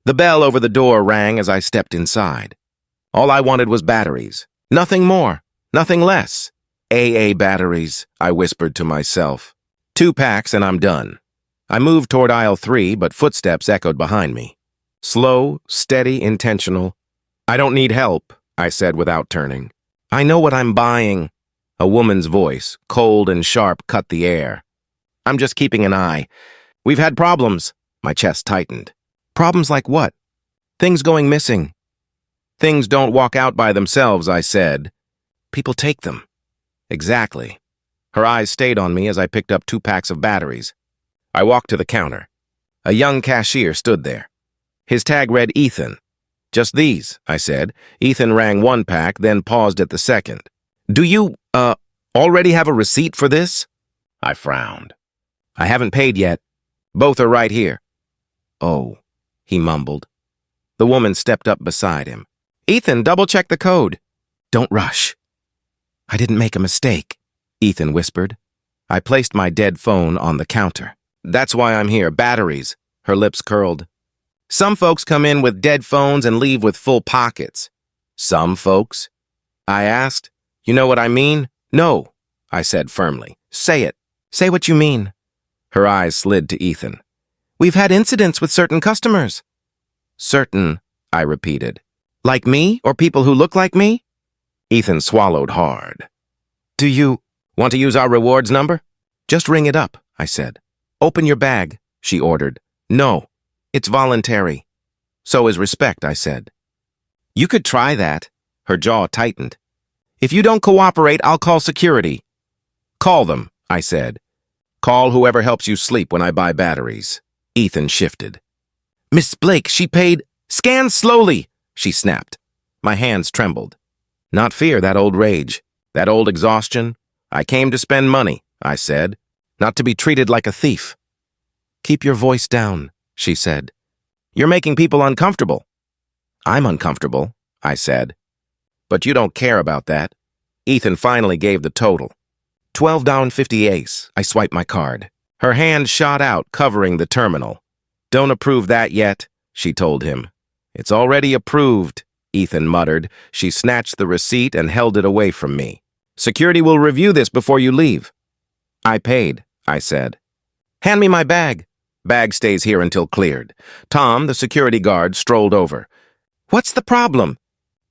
The bell over the door rang as I stepped inside. All I wanted was batteries. Nothing more, nothing less. AA batteries, I whispered to myself. 2 packs and I'm done. I moved toward aisle 3, but footsteps echoed behind me. Slow, steady, intentional. I don't need help, I said without turning. I know what I'm buying. A woman's voice, cold and sharp, cut the air. I'm just keeping an eye. We've had problems. My chest tightened. Problems like what? Things going missing. Things don't walk out by themselves, I said. People take them. Exactly. Her eyes stayed on me as I picked up 2 packs of batteries. I walked to the counter. A young cashier stood there. His tag read Ethan. Just these, I said. Ethan rang 1 pack, then paused at the second. Do you, already have a receipt for this? I frowned. I haven't paid yet. Both are right here. Oh, he mumbled. The woman stepped up beside him. Ethan, double-check the code. Don't rush. I didn't make a mistake, Ethan whispered. I placed my dead phone on the counter. That's why I'm here, batteries. Her lips curled. Some folks come in with dead phones and leave with full pockets. Some folks? I asked. You know what I mean? No, I said firmly. Say it. Say what you mean. Her eyes slid to Ethan. We've had incidents with certain customers. Certain, I repeated. Like me or people who look like me? Ethan swallowed hard. Do you want to use our rewards number? Just ring it up, I said. Open your bag, she ordered. No, it's voluntary. So is respect, I said. You could try that. Her jaw tightened. If you don't cooperate, I'll call security. Call them, I said. Call whoever helps you sleep when I buy batteries. Ethan shifted. Miss Blake, she paid. Scan slowly, she snapped. My hands trembled. Not fear, that old rage, that old exhaustion. I came to spend money, I said, not to be treated like a thief. Keep your voice down, she said. You're making people uncomfortable. I'm uncomfortable, I said. But you don't care about that. Ethan finally gave the total. 12 down 50 ace. I swiped my card. Her hand shot out, covering the terminal. Don't approve that yet, she told him. It's already approved, Ethan muttered. She snatched the receipt and held it away from me. Security will review this before you leave. I paid, I said. Hand me my bag. Bag stays here until cleared. Tom, the security guard, strolled over. What's the problem?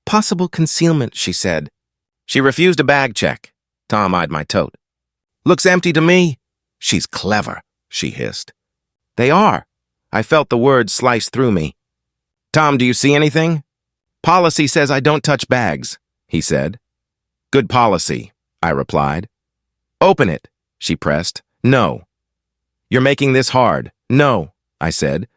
Possible concealment, she said. She refused a bag check. Tom eyed my tote. Looks empty to me. She's clever, she hissed. They are. I felt the words slice through me. Tom, do you see anything? Policy says I don't touch bags, he said. Good policy, I replied. Open it, she pressed. No. You're making this hard. No, I said.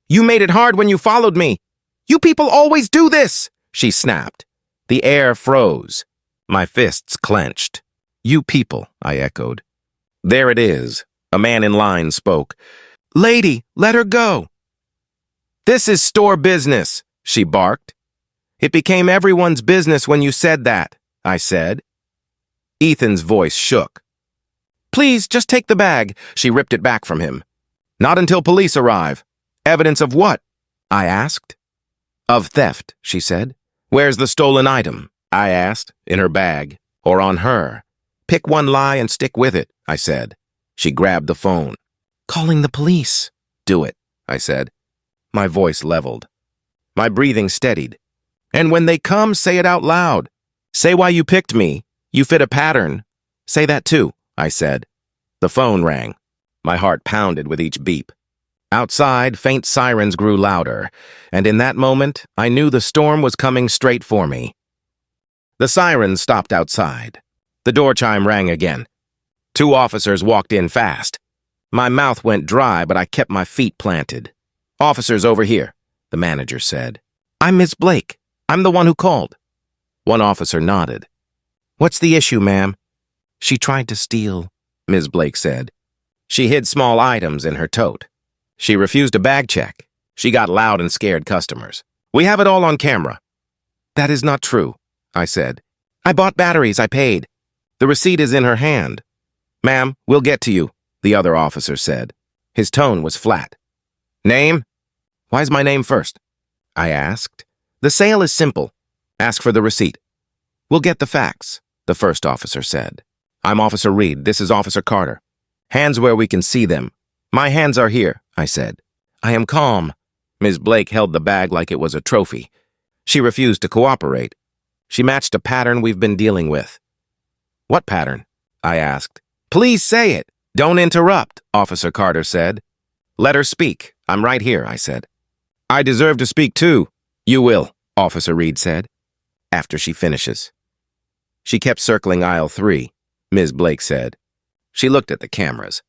You made it hard when you followed me. You people always do this, she snapped. The air froze. My fists clenched. You people, I echoed. There it is. A man in line spoke. Lady, let her go. This is store business, she barked. It became everyone's business when you said that, I said. Ethan's voice shook. Please, just take the bag. She ripped it back from him. Not until police arrive. Evidence of what? I asked. Of theft, she said. Where's the stolen item? I asked. In her bag. Or on her. Pick one lie and stick with it, I said. She grabbed the phone. Calling the police. Do it, I said. My voice leveled. My breathing steadied. And when they come, say it out loud. Say why you picked me. You fit a pattern. Say that too, I said. The phone rang. My heart pounded with each beep. Outside, faint sirens grew louder, and in that moment, I knew the storm was coming straight for me. The sirens stopped outside. The door chime rang again. 2 officers walked in fast. My mouth went dry, but I kept my feet planted. Officers over here, the manager said. I'm Miss Blake. I'm the one who called. One officer nodded. What's the issue, ma'am? She tried to steal, Ms. Blake said. She hid small items in her tote. She refused a bag check. She got loud and scared customers. We have it all on camera. That is not true, I said. I bought batteries, I paid. The receipt is in her hand. Ma'am, we'll get to you, the other officer said. His tone was flat. Name? Why's my name first? I asked. The sale is simple. Ask for the receipt. We'll get the facts, the first officer said. I'm Officer Reed. This is Officer Carter. Hands where we can see them. My hands are here, I said. I am calm. Ms. Blake held the bag like it was a trophy. She refused to cooperate. She matched a pattern we've been dealing with. What pattern? I asked. Please say it. Don't interrupt, Officer Carter said. Let her speak. I'm right here, I said. I deserve to speak too. You will, Officer Reed said. After she finishes. She kept circling aisle 3, Ms. Blake said. She looked at the cameras.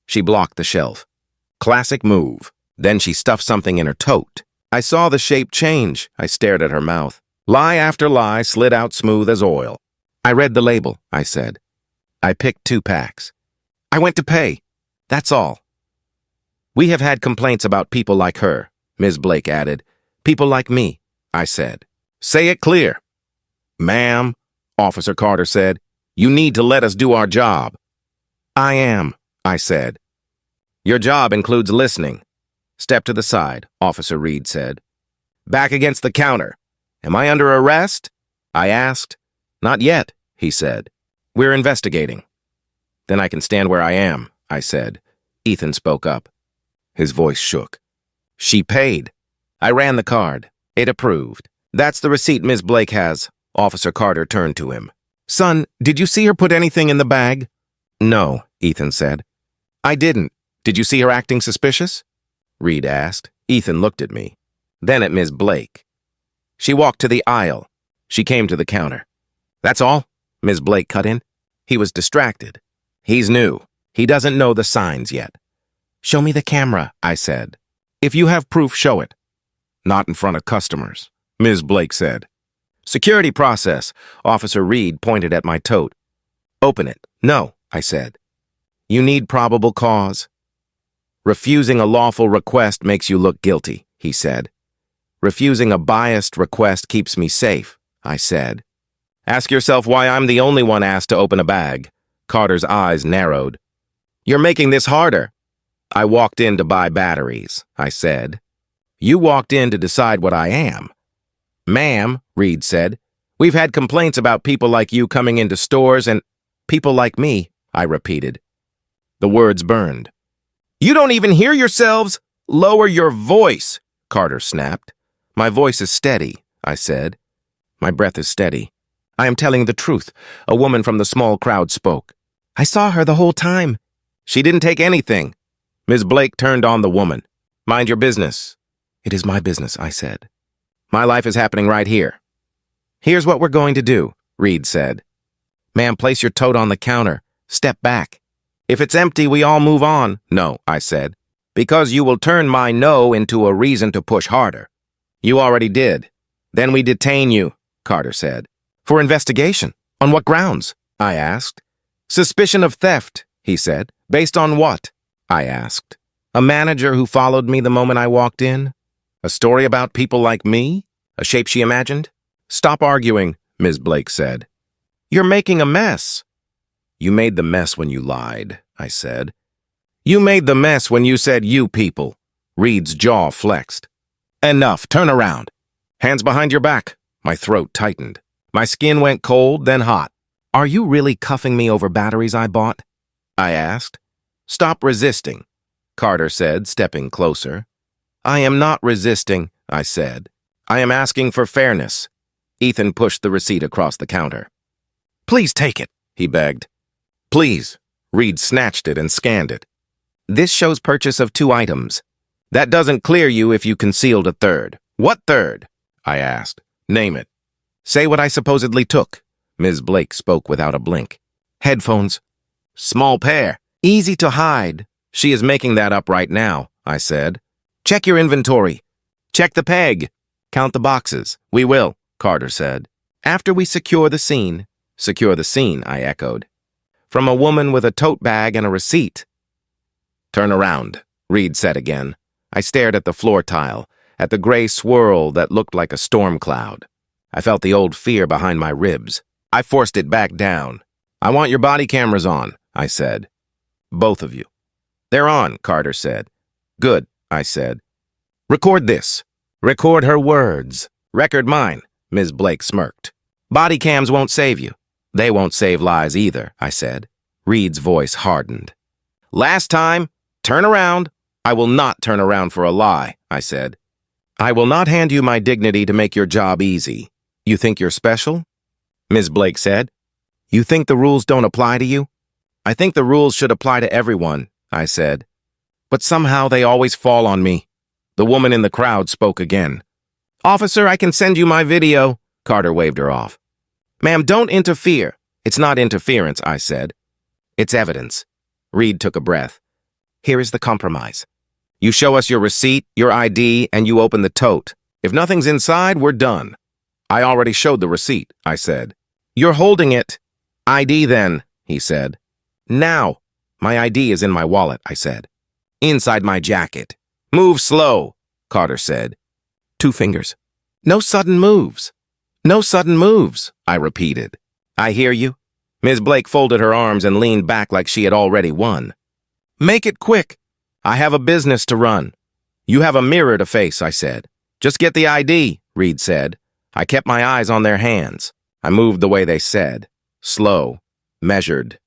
She blocked the shelf. Classic move. Then she stuffed something in her tote. I saw the shape change. I stared at her mouth. Lie after lie slid out smooth as oil. I read the label, I said. I picked 2 packs. I went to pay. That's all. We have had complaints about people like her, Ms. Blake added. People like me, I said. Say it clear. Ma'am, Officer Carter said, you need to let us do our job. I am, I said. Your job includes listening. Step to the side, Officer Reed said. Back against the counter. Am I under arrest? I asked. Not yet, he said. We're investigating. Then I can stand where I am, I said. Ethan spoke up. His voice shook. She paid. I ran the card. It approved. That's the receipt Ms. Blake has. Officer Carter turned to him. Son, did you see her put anything in the bag? No, Ethan said. I didn't. Did you see her acting suspicious? Reed asked. Ethan looked at me. Then at Ms. Blake. She walked to the aisle. She came to the counter. That's all? Ms. Blake cut in. He was distracted. He's new. He doesn't know the signs yet. Show me the camera, I said. If you have proof, show it. Not in front of customers, Ms. Blake said. Security process, Officer Reed pointed at my tote. Open it. No, I said. You need probable cause. Refusing a lawful request makes you look guilty, he said. Refusing a biased request keeps me safe, I said. Ask yourself why I'm the only one asked to open a bag. Carter's eyes narrowed. You're making this harder. I walked in to buy batteries, I said. You walked in to decide what I am. Ma'am, Reed said, we've had complaints about people like you coming into stores and people like me, I repeated. The words burned. You don't even hear yourselves? Lower your voice, Carter snapped. My voice is steady, I said. My breath is steady. I am telling the truth. A woman from the small crowd spoke. I saw her the whole time. She didn't take anything. Ms. Blake turned on the woman. Mind your business. It is my business, I said. My life is happening right here. Here's what we're going to do, Reed said. Ma'am, place your tote on the counter. Step back. If it's empty, we all move on. No, I said. Because you will turn my no into a reason to push harder. You already did. Then we detain you, Carter said. For investigation. On what grounds? I asked. Suspicion of theft, he said. Based on what? I asked. A manager who followed me the moment I walked in? A story about people like me? A shape she imagined? Stop arguing, Ms. Blake said. You're making a mess. You made the mess when you lied, I said. You made the mess when you said you people. Reed's jaw flexed. Enough, turn around. Hands behind your back. My throat tightened. My skin went cold, then hot. Are you really cuffing me over batteries I bought? I asked. Stop resisting, Carter said, stepping closer. I am not resisting, I said. I am asking for fairness. Ethan pushed the receipt across the counter. Please take it, he begged. Please. Reed snatched it and scanned it. This shows purchase of 2 items. That doesn't clear you if you concealed a third. What third? I asked. Name it. Say what I supposedly took. Ms. Blake spoke without a blink. Headphones. Small pair. Easy to hide. She is making that up right now, I said. Check your inventory. Check the peg. Count the boxes. We will, Carter said. After we secure the scene. Secure the scene, I echoed. From a woman with a tote bag and a receipt. Turn around, Reed said again. I stared at the floor tile, at the gray swirl that looked like a storm cloud. I felt the old fear behind my ribs. I forced it back down. I want your body cameras on, I said. Both of you. They're on, Carter said. Good, I said. Record this. Record her words. Record mine, Ms. Blake smirked. Body cams won't save you. They won't save lies either, I said. Reed's voice hardened. Last time, turn around. I will not turn around for a lie, I said. I will not hand you my dignity to make your job easy. You think you're special? Ms. Blake said. You think the rules don't apply to you? I think the rules should apply to everyone, I said. But somehow they always fall on me. The woman in the crowd spoke again. Officer, I can send you my video. Carter waved her off. Ma'am, don't interfere. It's not interference, I said. It's evidence. Reed took a breath. Here is the compromise. You show us your receipt, your ID, and you open the tote. If nothing's inside, we're done. I already showed the receipt, I said. You're holding it. ID then, he said. Now. My ID is in my wallet, I said. Inside my jacket. Move slow, Carter said. 2 fingers. No sudden moves. No sudden moves, I repeated. I hear you. Ms. Blake folded her arms and leaned back like she had already won. Make it quick. I have a business to run. You have a mirror to face, I said. Just get the ID, Reed said. I kept my eyes on their hands. I moved the way they said. Slow. Measured.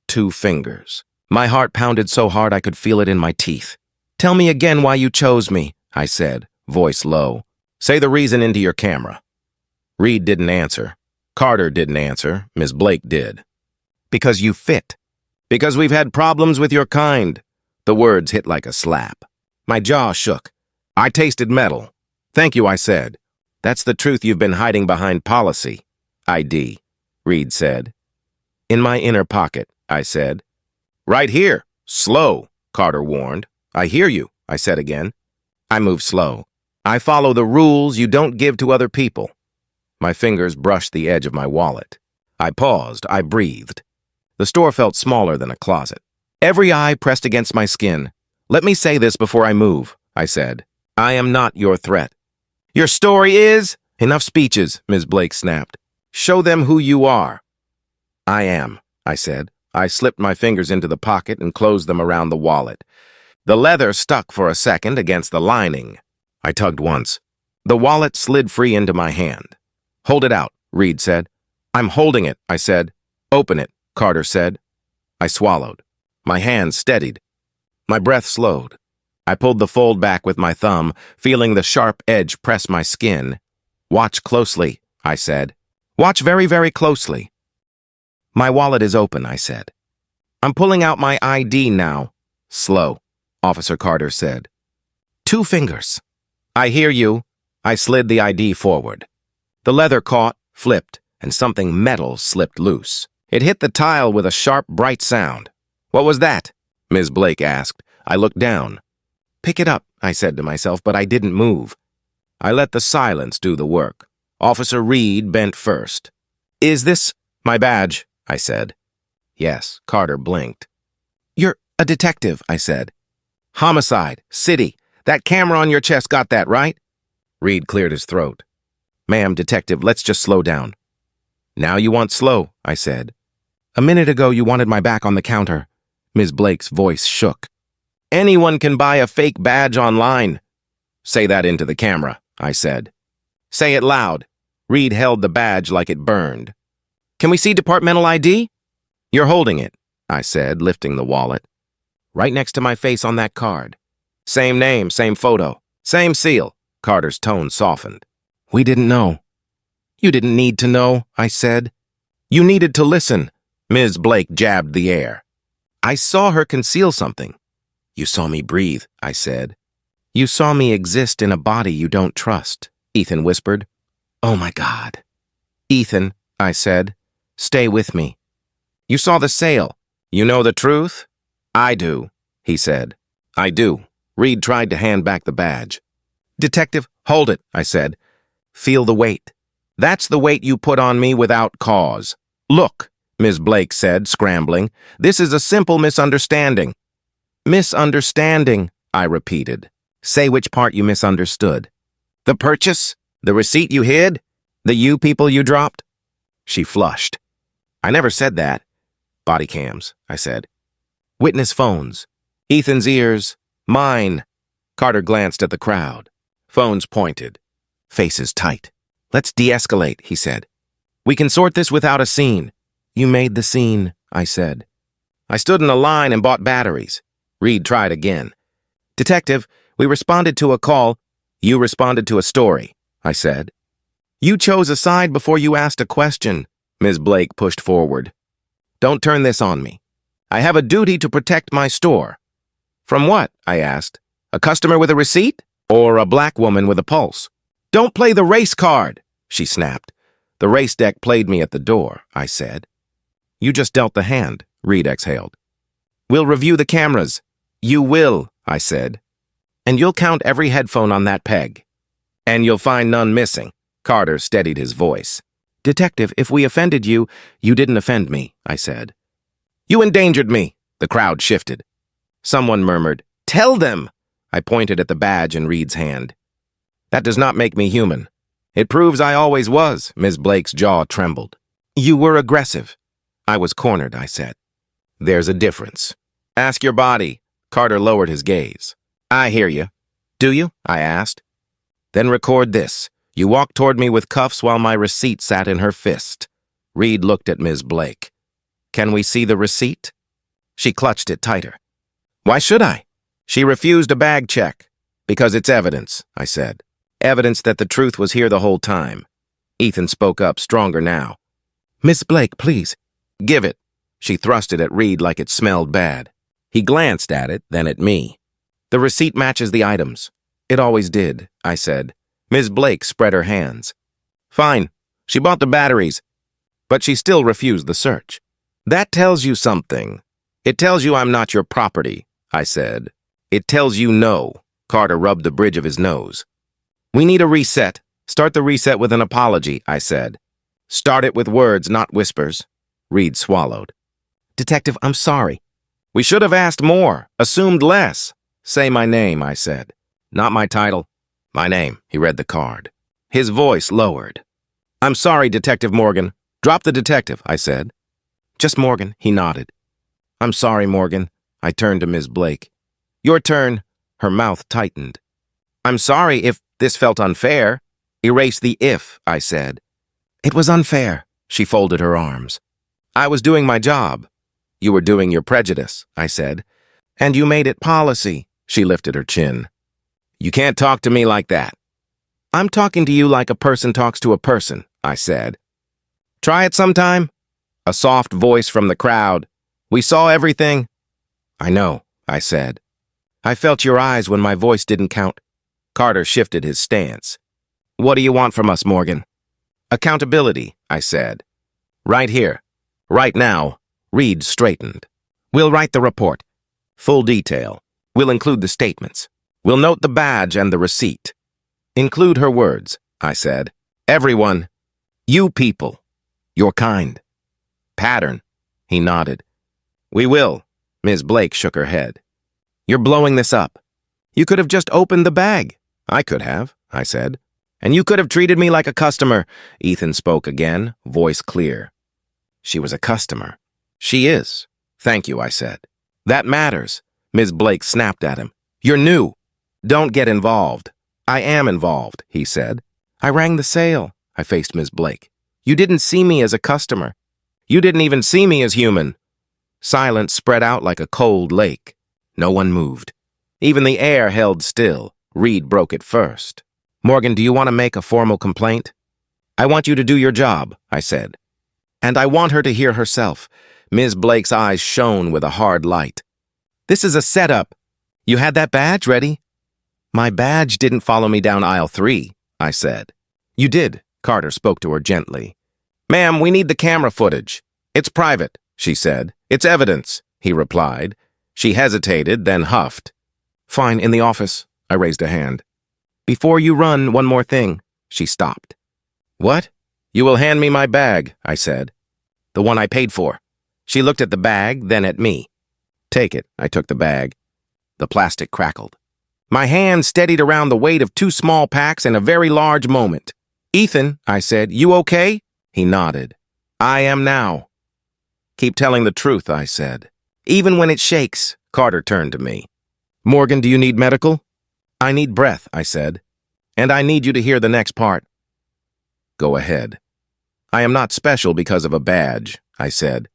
2 fingers. My heart pounded so hard I could feel it in my teeth. Tell me again why you chose me, I said, voice low. Say the reason into your camera. Reed didn't answer. Carter didn't answer. Ms. Blake did. Because you fit. Because we've had problems with your kind. The words hit like a slap. My jaw shook. I tasted metal. Thank you, I said. That's the truth you've been hiding behind policy. ID, Reed said. In my inner pocket, I said. Right here. Slow, Carter warned. I hear you, I said again. I move slow. I follow the rules you don't give to other people. My fingers brushed the edge of my wallet. I paused. I breathed. The store felt smaller than a closet. Every eye pressed against my skin. Let me say this before I move, I said. I am not your threat. Your story is? Enough speeches, Ms. Blake snapped. Show them who you are. I am, I said. I slipped my fingers into the pocket and closed them around the wallet. The leather stuck for a second against the lining. I tugged once. The wallet slid free into my hand. Hold it out, Reed said. I'm holding it, I said. Open it, Carter said. I swallowed. My hand steadied. My breath slowed. I pulled the fold back with my thumb, feeling the sharp edge press my skin. Watch closely, I said. Watch very, very closely. My wallet is open, I said. I'm pulling out my ID now. Slow, Officer Carter said. 2 fingers. I hear you. I slid the ID forward. The leather caught, flipped, and something metal slipped loose. It hit the tile with a sharp, bright sound. What was that? Ms. Blake asked. I looked down. Pick it up, I said to myself, but I didn't move. I let the silence do the work. Officer Reed bent first. Is this my badge? I said. Yes, Carter blinked. You're a detective, I said. Homicide, city. That camera on your chest got that, right? Reed cleared his throat. Ma'am, detective, let's just slow down. Now you want slow, I said. A minute ago you wanted my back on the counter. Ms. Blake's voice shook. Anyone can buy a fake badge online. Say that into the camera, I said. Say it loud. Reed held the badge like it burned. Can we see departmental ID? You're holding it, I said, lifting the wallet. Right next to my face on that card. Same name, same photo, same seal. Carter's tone softened. We didn't know. You didn't need to know, I said. You needed to listen. Ms. Blake jabbed the air. I saw her conceal something. You saw me breathe, I said. You saw me exist in a body you don't trust, Ethan whispered. Oh my God. Ethan, I said, stay with me. You saw the sale. You know the truth? I do, he said. I do. Reed tried to hand back the badge. Detective, hold it, I said. Feel the weight. That's the weight you put on me without cause. Look, Ms. Blake said, scrambling. This is a simple misunderstanding. Misunderstanding, I repeated. Say which part you misunderstood. The purchase? The receipt you hid? The you people you dropped? She flushed. I never said that. Body cams, I said. Witness phones. Ethan's ears. Mine. Carter glanced at the crowd. Phones pointed. Faces tight. Let's de-escalate, he said. We can sort this without a scene. You made the scene, I said. I stood in a line and bought batteries. Reed tried again. Detective, we responded to a call. You responded to a story, I said. You chose a side before you asked a question, Ms. Blake pushed forward. Don't turn this on me. I have a duty to protect my store. From what? I asked. A customer with a receipt? Or a black woman with a pulse? Don't play the race card, she snapped. The race deck played me at the door, I said. You just dealt the hand, Reed exhaled. We'll review the cameras. You will, I said. And you'll count every headphone on that peg. And you'll find none missing. Carter steadied his voice. Detective, if we offended you, you didn't offend me, I said. You endangered me. The crowd shifted. Someone murmured, Tell them! I pointed at the badge in Reed's hand. That does not make me human. It proves I always was. Ms. Blake's jaw trembled. You were aggressive. I was cornered, I said. There's a difference. Ask your body. Carter lowered his gaze. I hear you. Do you? I asked. Then record this. You walked toward me with cuffs while my receipt sat in her fist. Reed looked at Ms. Blake. Can we see the receipt? She clutched it tighter. Why should I? She refused a bag check. Because it's evidence, I said. Evidence that the truth was here the whole time. Ethan spoke up, stronger now. Miss Blake, please. Give it. She thrust it at Reed like it smelled bad. He glanced at it, then at me. The receipt matches the items. It always did, I said. Ms. Blake spread her hands. Fine. She bought the batteries. But she still refused the search. That tells you something. It tells you I'm not your property, I said. It tells you no. Carter rubbed the bridge of his nose. We need a reset. Start the reset with an apology, I said. Start it with words, not whispers. Reed swallowed. Detective, I'm sorry. We should have asked more, assumed less. Say my name, I said. Not my title. My name, he read the card. His voice lowered. I'm sorry, Detective Morgan. Drop the detective, I said. Just Morgan, he nodded. I'm sorry, Morgan. I turned to Ms. Blake. Your turn. Her mouth tightened. I'm sorry if this felt unfair. Erase the if, I said. It was unfair. She folded her arms. I was doing my job. You were doing your prejudice, I said. And you made it policy. She lifted her chin. You can't talk to me like that. I'm talking to you like a person talks to a person, I said. Try it sometime. A soft voice from the crowd. We saw everything. I know, I said. I felt your eyes when my voice didn't count. Carter shifted his stance. What do you want from us, Morgan? Accountability, I said. Right here. Right now. Reed straightened. We'll write the report. Full detail. We'll include the statements. We'll note the badge and the receipt. Include her words, I said. Everyone. You people. Your kind. Pattern. He nodded. We will. Ms. Blake shook her head. You're blowing this up. You could have just opened the bag. I could have, I said. And you could have treated me like a customer. Ethan spoke again, voice clear. She was a customer. She is. Thank you, I said. That matters. Ms. Blake snapped at him. You're new. Don't get involved. I am involved, he said. I rang the sale. I faced Ms. Blake. You didn't see me as a customer. You didn't even see me as human. Silence spread out like a cold lake. No one moved. Even the air held still. Reed broke it first. Morgan, do you want to make a formal complaint? I want you to do your job, I said. And I want her to hear herself. Ms. Blake's eyes shone with a hard light. This is a setup. You had that badge ready? My badge didn't follow me down aisle 3, I said. You did, Carter spoke to her gently. Ma'am, we need the camera footage. It's private, she said. It's evidence, he replied. She hesitated, then huffed. Fine, in the office. I raised a hand. Before you run, one more thing. She stopped. What? You will hand me my bag, I said. The one I paid for. She looked at the bag, then at me. Take it. I took the bag. The plastic crackled. My hand steadied around the weight of 2 small packs in a very large moment. Ethan, I said, you okay? He nodded. I am now. Keep telling the truth, I said. Even when it shakes. Carter turned to me. Morgan, do you need medical? I need breath, I said. And I need you to hear the next part. Go ahead. I am not special because of a badge, I said.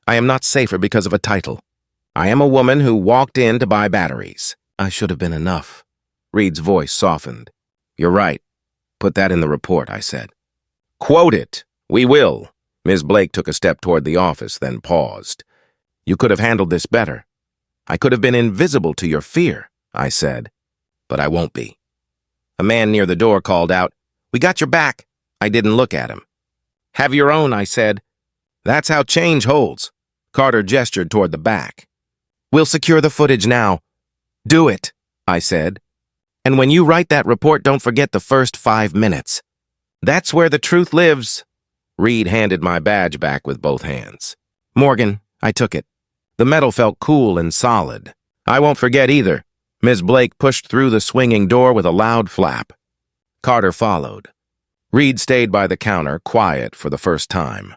I am not safer because of a title. I am a woman who walked in to buy batteries. I should have been enough. Reed's voice softened. You're right. Put that in the report, I said. Quote it. We will. Ms. Blake took a step toward the office, then paused. You could have handled this better. I could have been invisible to your fear, I said. But I won't be. A man near the door called out, We got your back. I didn't look at him. Have your own, I said. That's how change holds. Carter gestured toward the back. We'll secure the footage now. Do it, I said. And when you write that report, don't forget the first 5 minutes. That's where the truth lives. Reed handed my badge back with both hands. Morgan, I took it. The metal felt cool and solid. I won't forget either. Ms. Blake pushed through the swinging door with a loud flap. Carter followed. Reed stayed by the counter, quiet for the first time.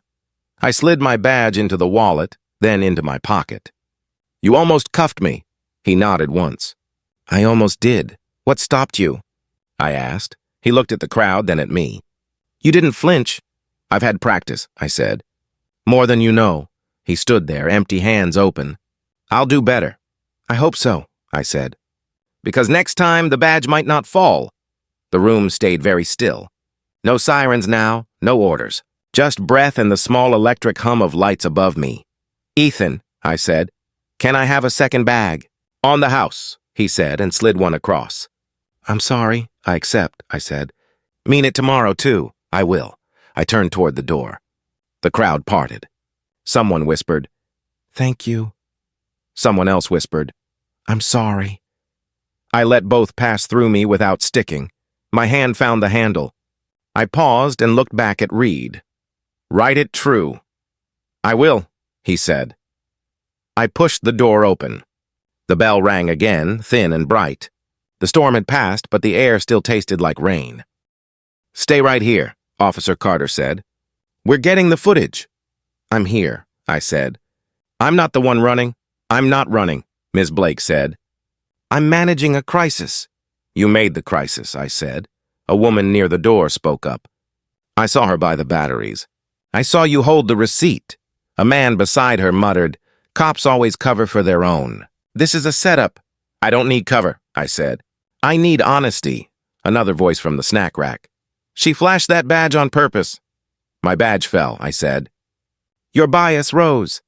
I slid my badge into the wallet, then into my pocket. You almost cuffed me. He nodded once. I almost did. What stopped you? I asked. He looked at the crowd, then at me. You didn't flinch. I've had practice, I said. More than you know. He stood there, empty hands open. I'll do better. I hope so, I said. Because next time the badge might not fall. The room stayed very still. No sirens now, no orders. Just breath and the small electric hum of lights above me. Ethan, I said, can I have a second bag? On the house, he said, and slid one across. I'm sorry, I accept, I said. Mean it tomorrow, too. I will. I turned toward the door. The crowd parted. Someone whispered, Thank you. Someone else whispered, I'm sorry. I let both pass through me without sticking. My hand found the handle. I paused and looked back at Reed. Write it true. I will, he said. I pushed the door open. The bell rang again, thin and bright. The storm had passed, but the air still tasted like rain. Stay right here, Officer Carter said. We're getting the footage. I'm here, I said. I'm not the one running. I'm not running, Ms. Blake said. I'm managing a crisis. You made the crisis, I said. A woman near the door spoke up. I saw her by the batteries. I saw you hold the receipt. A man beside her muttered, Cops always cover for their own. This is a setup. I don't need cover, I said. I need honesty. Another voice from the snack rack. She flashed that badge on purpose. My badge fell, I said. Your bias rose.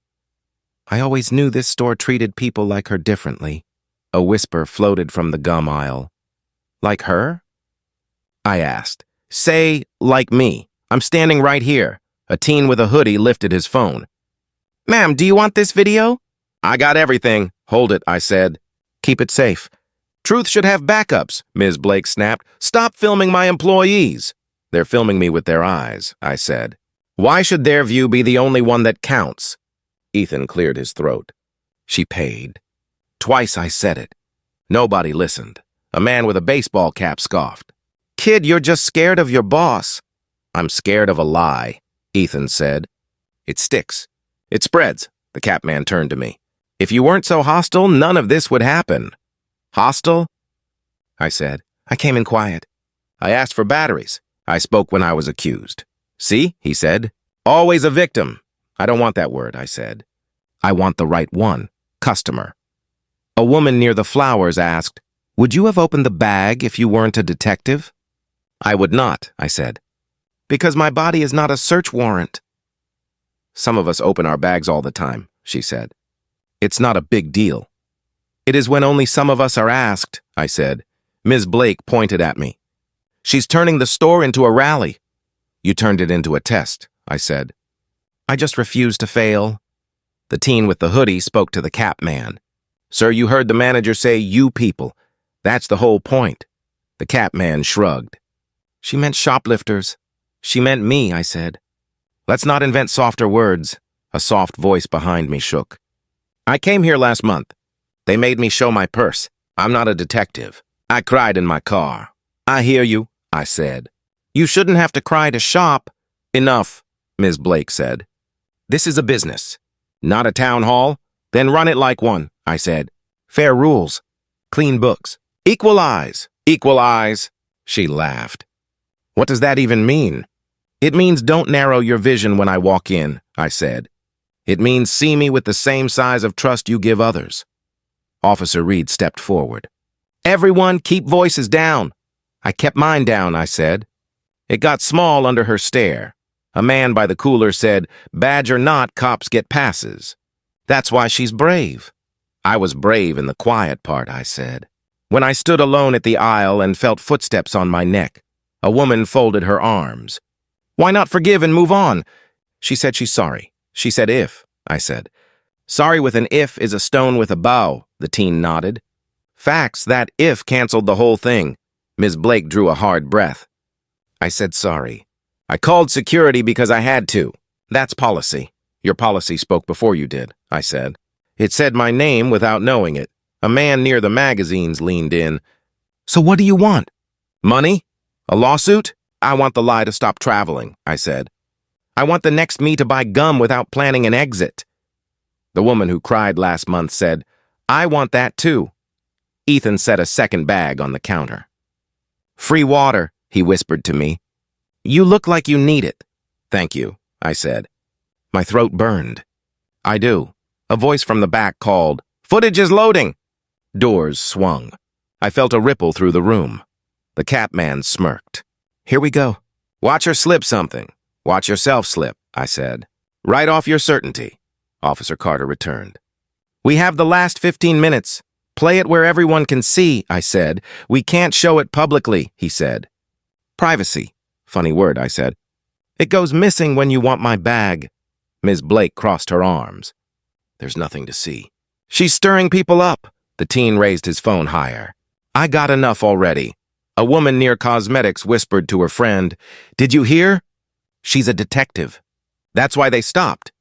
I always knew this store treated people like her differently. A whisper floated from the gum aisle. Like her? I asked. Say, like me. I'm standing right here. A teen with a hoodie lifted his phone. Ma'am, do you want this video? I got everything. Hold it, I said. Keep it safe. Truth should have backups, Ms. Blake snapped. Stop filming my employees. They're filming me with their eyes, I said. Why should their view be the only one that counts? Ethan cleared his throat. She paid. Twice I said it. Nobody listened. A man with a baseball cap scoffed. Kid, you're just scared of your boss. I'm scared of a lie, Ethan said. It sticks. It spreads, the cap man turned to me. If you weren't so hostile, none of this would happen. Hostile? I said. I came in quiet. I asked for batteries. I spoke when I was accused. See, he said. Always a victim. I don't want that word, I said. I want the right one. Customer. A woman near the flowers asked, Would you have opened the bag if you weren't a detective? I would not, I said. Because my body is not a search warrant. Some of us open our bags all the time, she said. It's not a big deal. It is when only some of us are asked, I said. Ms. Blake pointed at me. She's turning the store into a rally. You turned it into a test, I said. I just refused to fail. The teen with the hoodie spoke to the cap man. Sir, you heard the manager say you people. That's the whole point. The cap man shrugged. She meant shoplifters. She meant me, I said. Let's not invent softer words. A soft voice behind me shook. I came here last month. They made me show my purse. I'm not a detective. I cried in my car. I hear you, I said. You shouldn't have to cry to shop. Enough, Ms. Blake said. This is a business, not a town hall. Then run it like one, I said. Fair rules. Clean books. Equal eyes. Equal eyes. She laughed. What does that even mean? It means don't narrow your vision when I walk in, I said. It means see me with the same size of trust you give others. Officer Reed stepped forward. Everyone, keep voices down. I kept mine down, I said. It got small under her stare. A man by the cooler said, badge or not, cops get passes. That's why she's brave. I was brave in the quiet part, I said. When I stood alone at the aisle and felt footsteps on my neck, a woman folded her arms. Why not forgive and move on? She said she's sorry. She said if, I said. Sorry with an if is a stone with a bow, the teen nodded. Facts, that if canceled the whole thing. Ms. Blake drew a hard breath. I said sorry. I called security because I had to. That's policy. Your policy spoke before you did, I said. It said my name without knowing it. A man near the magazines leaned in. So what do you want? Money? A lawsuit? I want the lie to stop traveling, I said. I want the next me to buy gum without planning an exit. The woman who cried last month said, I want that too. Ethan set a second bag on the counter. Free water, he whispered to me. You look like you need it. Thank you, I said. My throat burned. I do. A voice from the back called, Footage is loading. Doors swung. I felt a ripple through the room. The Catman smirked. Here we go. Watch her slip something. Watch yourself slip, I said. Write off your certainty. Officer Carter returned. We have the last 15 minutes. Play it where everyone can see, I said. We can't show it publicly, he said. Privacy. Funny word, I said. It goes missing when you want my bag. Ms. Blake crossed her arms. There's nothing to see. She's stirring people up. The teen raised his phone higher. I got enough already. A woman near cosmetics whispered to her friend, Did you hear? She's a detective. That's why they stopped.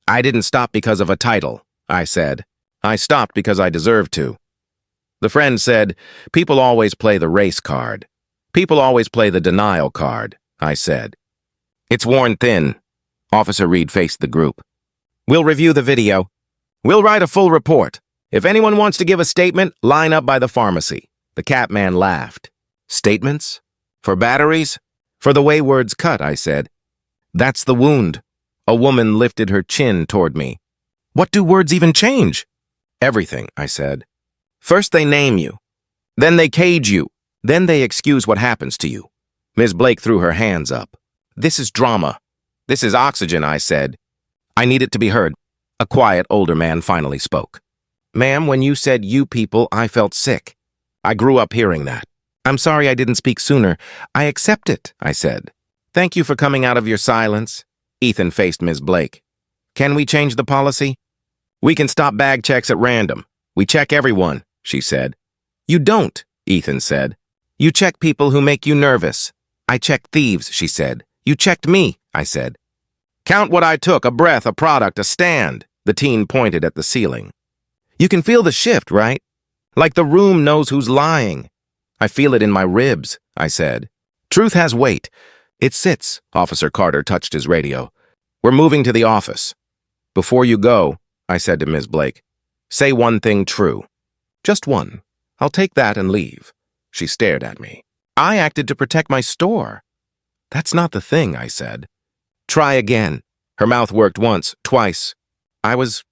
I didn't stop because of a title, I said. I stopped because I deserved to. The friend said, People always play the race card. People always play the denial card, I said. It's worn thin. Officer Reed faced the group. We'll review the video. We'll write a full report. If anyone wants to give a statement, line up by the pharmacy. The Catman laughed. Statements? For batteries? For the way words cut, I said. That's the wound. A woman lifted her chin toward me. What do words even change? Everything, I said. First they name you. Then they cage you. Then they excuse what happens to you. Ms. Blake threw her hands up. This is drama. This is oxygen, I said. I need it to be heard. A quiet older man finally spoke. Ma'am, when you said you people, I felt sick. I grew up hearing that. I'm sorry I didn't speak sooner. I accept it, I said. Thank you for coming out of your silence. Ethan faced Ms. Blake. Can we change the policy? We can stop bag checks at random. We check everyone, she said. You don't, Ethan said. You check people who make you nervous. I check thieves, she said. You checked me, I said. Count what I took, a breath, a product, a stand. The teen pointed at the ceiling. You can feel the shift, right? Like the room knows who's lying. I feel it in my ribs, I said. Truth has weight. It sits, Officer Carter touched his radio. We're moving to the office. Before you go, I said to Ms. Blake, say one thing true. Just one. I'll take that and leave. She stared at me. I acted to protect my store. That's not the thing, I said. Try again. Her mouth worked once, twice. I was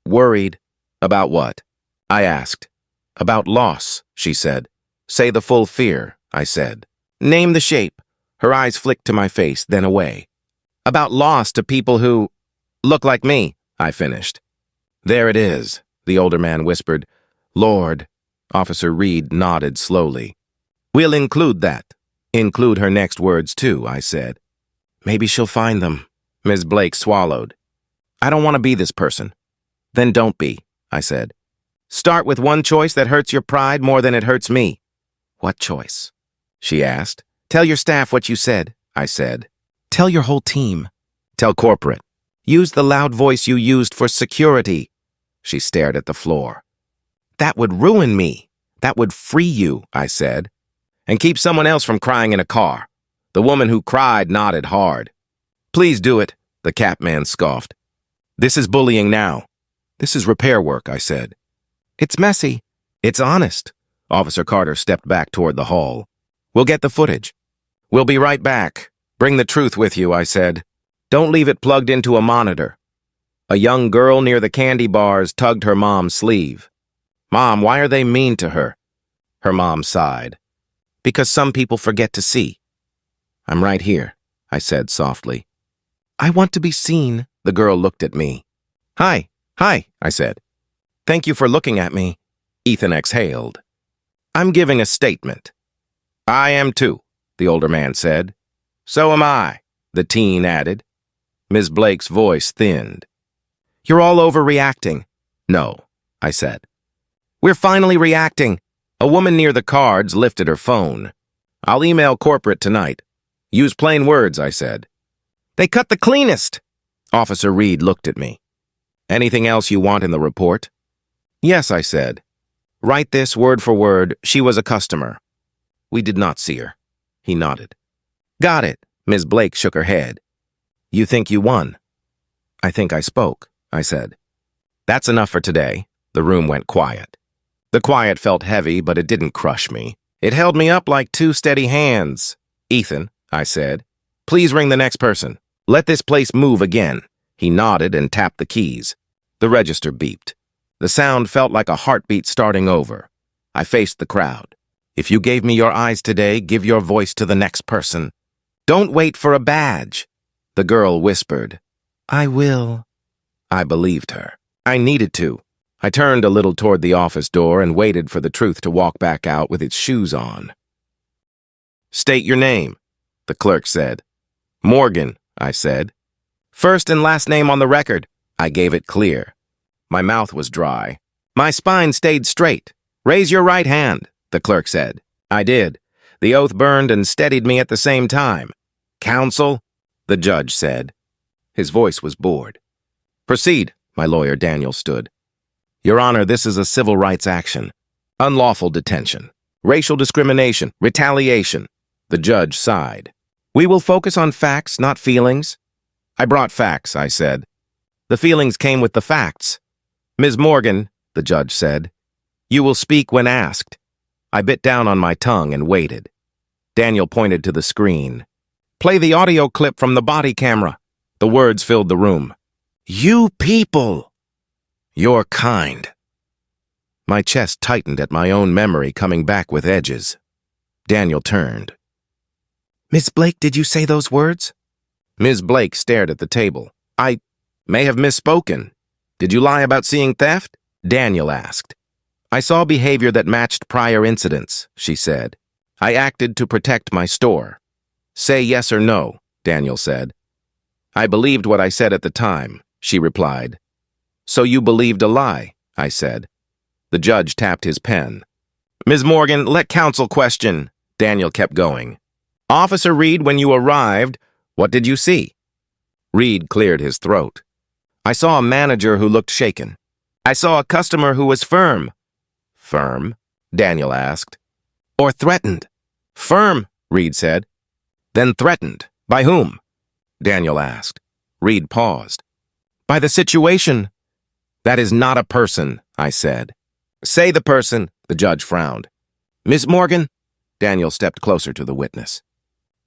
worried. About what? I asked. About loss, she said. Say the full fear, I said. Name the shape. Her eyes flicked to my face, then away. About loss to people who look like me, I finished. There it is, the older man whispered. Lord. Officer Reed nodded slowly. We'll include that. Include her next words, too, I said. Maybe she'll find them. Ms. Blake swallowed. I don't want to be this person. Then don't be, I said. Start with one choice that hurts your pride more than it hurts me. What choice? She asked. Tell your staff what you said, I said. Tell your whole team. Tell corporate. Use the loud voice you used for security. She stared at the floor. That would ruin me. That would free you, I said. And keep someone else from crying in a car. The woman who cried nodded hard. Please do it, the Catman scoffed. This is bullying now. This is repair work, I said. It's messy. It's honest. Officer Carter stepped back toward the hall. We'll get the footage. We'll be right back. Bring the truth with you, I said. Don't leave it plugged into a monitor. A young girl near the candy bars tugged her mom's sleeve. Mom, why are they mean to her? Her mom sighed. Because some people forget to see. I'm right here, I said softly. I want to be seen, the girl looked at me. Hi, I said. Thank you for looking at me. Ethan exhaled. I'm giving a statement. I am too, the older man said. So am I, the teen added. Ms. Blake's voice thinned. You're all overreacting. No, I said. We're finally reacting. A woman near the cards lifted her phone. I'll email corporate tonight. Use plain words, I said. They cut the cleanest. Officer Reed looked at me. Anything else you want in the report? Yes, I said. Write this word for word. She was a customer. We did not see her. He nodded. Got it. Ms. Blake shook her head. You think you won? I think I spoke, I said. That's enough for today. The room went quiet. The quiet felt heavy, but it didn't crush me. It held me up like two steady hands. Ethan, I said, please ring the next person. Let this place move again. He nodded and tapped the keys. The register beeped. The sound felt like a heartbeat starting over. I faced the crowd. If you gave me your eyes today, give your voice to the next person. Don't wait for a badge. The girl whispered, I will. I believed her. I needed to. I turned a little toward the office door and waited for the truth to walk back out with its shoes on. State your name, the clerk said. Morgan, I said. First and last name on the record. I gave it clear. My mouth was dry. My spine stayed straight. Raise your right hand, the clerk said. I did. The oath burned and steadied me at the same time. Counsel, the judge said. His voice was bored. Proceed, my lawyer Daniel stood. Your Honor, this is a civil rights action. Unlawful detention. Racial discrimination. Retaliation. The judge sighed. We will focus on facts, not feelings. I brought facts, I said. The feelings came with the facts. Ms. Morgan, the judge said, you will speak when asked. I bit down on my tongue and waited. Daniel pointed to the screen. Play the audio clip from the body camera. The words filled the room. You people! You're kind. My chest tightened at my own memory coming back with edges. Daniel turned. Miss Blake, did you say those words? Ms. Blake stared at the table. I may have misspoken. Did you lie about seeing theft? Daniel asked. I saw behavior that matched prior incidents, she said. I acted to protect my store. Say yes or no, Daniel said. I believed what I said at the time, she replied. So you believed a lie, I said. The judge tapped his pen. Ms. Morgan, let counsel question. Daniel kept going. Officer Reed, when you arrived, what did you see? Reed cleared his throat. I saw a manager who looked shaken. I saw a customer who was firm. Firm? Daniel asked. Or threatened. Firm, Reed said. Then threatened. By whom? Daniel asked. Reed paused. By the situation. That is not a person, I said. Say the person, the judge frowned. Miss Morgan? Daniel stepped closer to the witness.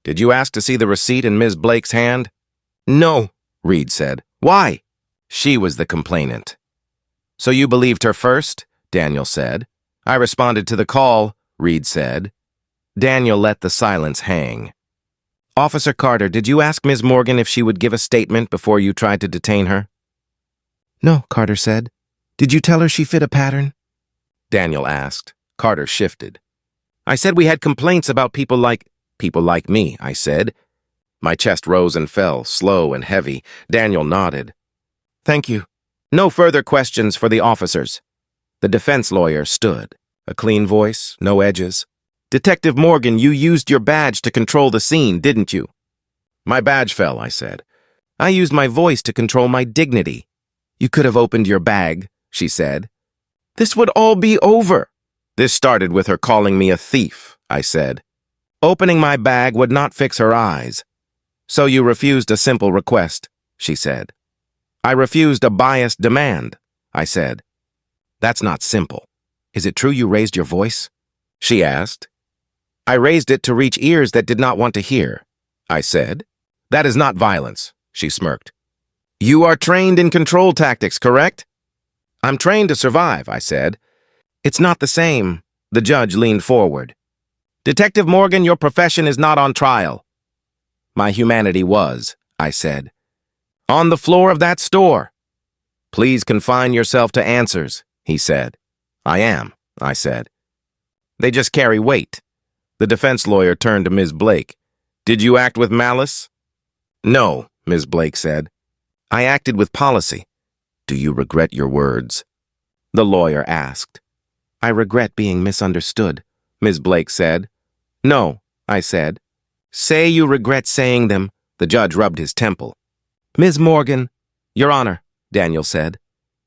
Did you ask to see the receipt in Ms. Blake's hand? No, Reed said. Why? She was the complainant. So you believed her first? Daniel said. I responded to the call, Reed said. Daniel let the silence hang. Officer Carter, did you ask Ms. Morgan if she would give a statement before you tried to detain her? No, Carter said. Did you tell her she fit a pattern? Daniel asked. Carter shifted. I said we had complaints about people like me, I said. My chest rose and fell, slow and heavy. Daniel nodded. Thank you. No further questions for the officers. The defense lawyer stood. A clean voice, no edges. Detective Morgan, you used your badge to control the scene, didn't you? My badge fell, I said. I used my voice to control my dignity. You could have opened your bag, she said. This would all be over. This started with her calling me a thief, I said. Opening my bag would not fix her eyes. So you refused a simple request, she said. I refused a biased demand, I said. That's not simple. Is it true you raised your voice? She asked. I raised it to reach ears that did not want to hear, I said. That is not violence, she smirked. You are trained in control tactics, correct? I'm trained to survive, I said. It's not the same. The judge leaned forward. Detective Morgan, your profession is not on trial. My humanity was, I said. On the floor of that store. Please confine yourself to answers, he said. I am, I said. They just carry weight. The defense lawyer turned to Ms. Blake. Did you act with malice? No, Ms. Blake said. I acted with policy. Do you regret your words? The lawyer asked. I regret being misunderstood, Ms. Blake said. No, I said. Say you regret saying them. The judge rubbed his temple. Ms. Morgan, Your Honor, Daniel said.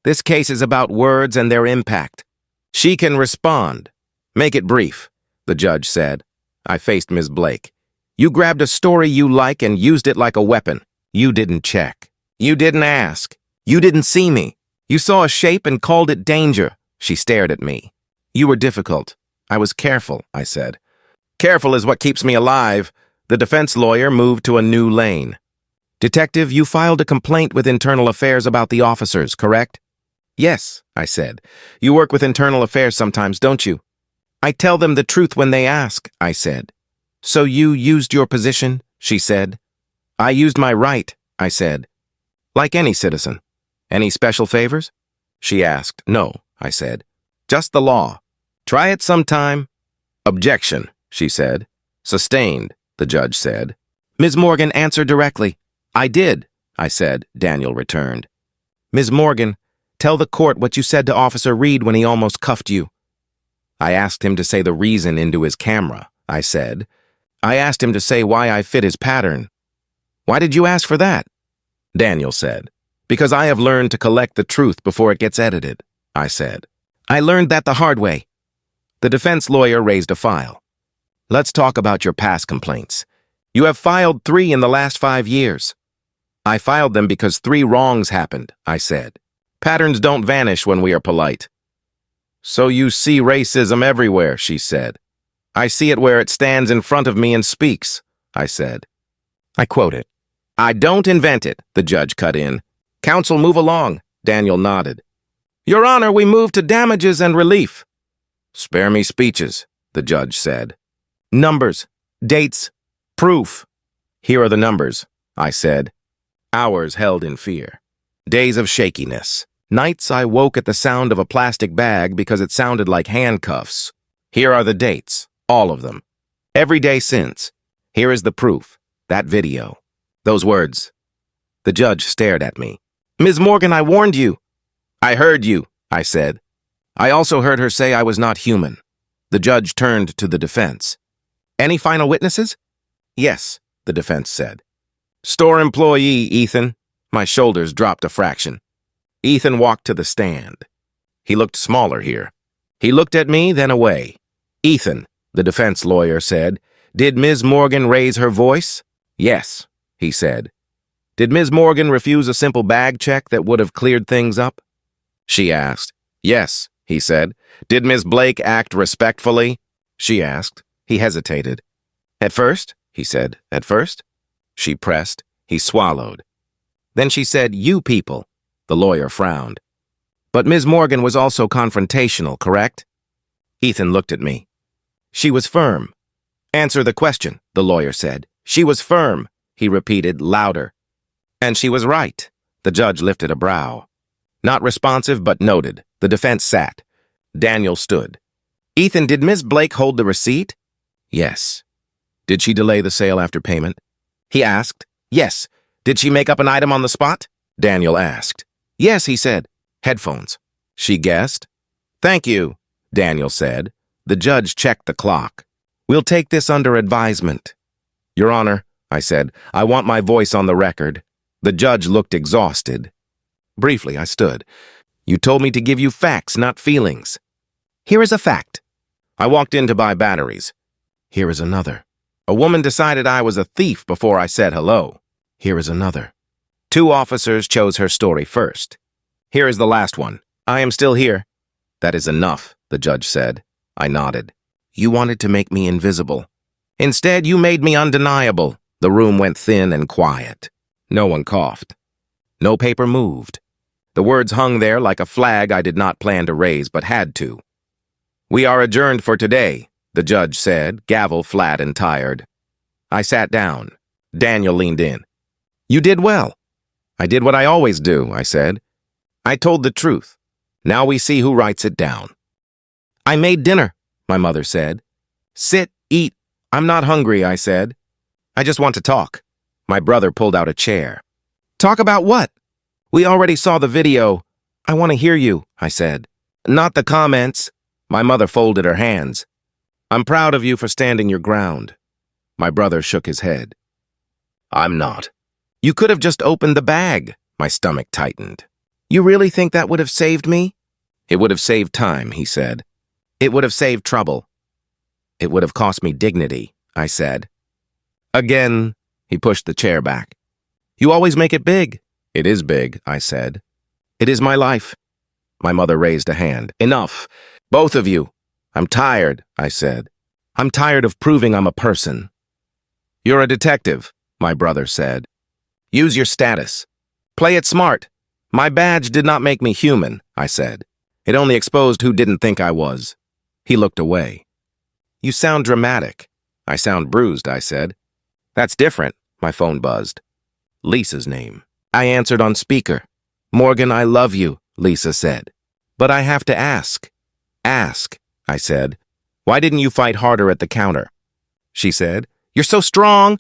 This case is about words and their impact. She can respond. Make it brief, the judge said. I faced Ms. Blake. You grabbed a story you like and used it like a weapon. You didn't check. You didn't ask. You didn't see me. You saw a shape and called it danger. She stared at me. You were difficult. I was careful, I said. Careful is what keeps me alive. The defense lawyer moved to a new lane. Detective, you filed a complaint with Internal Affairs about the officers, correct? Yes, I said. You work with Internal Affairs sometimes, don't you? I tell them the truth when they ask, I said. So you used your position, she said. I used my right, I said. Like any citizen. Any special favors? She asked. No, I said. Just the law. Try it sometime. Objection, she said. Sustained, the judge said. Ms. Morgan, answer directly. I did, I said. Daniel returned. Ms. Morgan, tell the court what you said to Officer Reed when he almost cuffed you. I asked him to say the reason into his camera, I said. I asked him to say why I fit his pattern. Why did you ask for that? Daniel said. Because I have learned to collect the truth before it gets edited, I said. I learned that the hard way. The defense lawyer raised a file. Let's talk about your past complaints. You have filed 3 in the last 5 years. I filed them because 3 wrongs happened, I said. Patterns don't vanish when we are polite. So you see racism everywhere, she said. I see it where it stands in front of me and speaks, I said. I quoted. I don't invent it, the judge cut in. Counsel, move along, Daniel nodded. Your Honor, we move to damages and relief. Spare me speeches, the judge said. Numbers, dates, proof. Here are the numbers, I said. Hours held in fear. Days of shakiness. Nights I woke at the sound of a plastic bag because it sounded like handcuffs. Here are the dates, all of them. Every day since. Here is the proof, that video, those words. The judge stared at me. Ms. Morgan, I warned you. I heard you, I said. I also heard her say I was not human. The judge turned to the defense. Any final witnesses? Yes, the defense said. Store employee, Ethan. My shoulders dropped a fraction. Ethan walked to the stand. He looked smaller here. He looked at me, then away. Ethan, the defense lawyer said, did Ms. Morgan raise her voice? Yes, he said. Did Ms. Morgan refuse a simple bag check that would have cleared things up? She asked. Yes, he said. Did Ms. Blake act respectfully? She asked. He hesitated. At first, he said. At first? She pressed. He swallowed. Then she said, you people. The lawyer frowned. But Ms. Morgan was also confrontational, correct? Ethan looked at me. She was firm. Answer the question, the lawyer said. She was firm, he repeated, louder. And she was right. The judge lifted a brow. Not responsive, but noted. The defense sat. Daniel stood. Ethan, did Ms. Blake hold the receipt? Yes. Did she delay the sale after payment? He asked. Yes. Did she make up an item on the spot? Daniel asked. Yes, he said. Headphones. She guessed. Thank you, Daniel said. The judge checked the clock. We'll take this under advisement. Your Honor, I said, I want my voice on the record. The judge looked exhausted. Briefly, I stood. You told me to give you facts, not feelings. Here is a fact. I walked in to buy batteries. Here is another. A woman decided I was a thief before I said hello. Here is another. 2 officers chose her story first. Here is the last one. I am still here. That is enough, the judge said. I nodded. You wanted to make me invisible, Instead, you made me undeniable. The room went thin and quiet. No one coughed. No paper moved. The words hung there like a flag I did not plan to raise, but had to. "We are adjourned for today," the judge said, gavel flat and tired. I sat down. Daniel leaned in. "You did well." "I did what I always do," I said. "I told the truth. Now we see who writes it down." "I made dinner," my mother said. "Sit, eat. I'm not hungry," I said. "I just want to talk." My brother pulled out a chair. "Talk about what?" "We already saw the video. I want to hear you," I said. "Not the comments." My mother folded her hands. "I'm proud of you for standing your ground." My brother shook his head. "I'm not." "You could have just opened the bag." My stomach tightened. "You really think that would have saved me?" "It would have saved time," he said. "It would have saved trouble." "It would have cost me dignity," I said. Again, he pushed the chair back. "You always make it big." "It is big," I said. "It is my life." My mother raised a hand. "Enough. Both of you." "I'm tired," I said. "I'm tired of proving I'm a person." "You're a detective," my brother said. "Use your status. Play it smart." "My badge did not make me human," I said. "It only exposed who didn't think I was." He looked away. "You sound dramatic." "I sound bruised," I said. "That's different." My phone buzzed. Lisa's name. I answered on speaker. "Morgan, I love you," Lisa said. "But I have to ask." "Ask," I said. "Why didn't you fight harder at the counter?" She said, "You're so strong.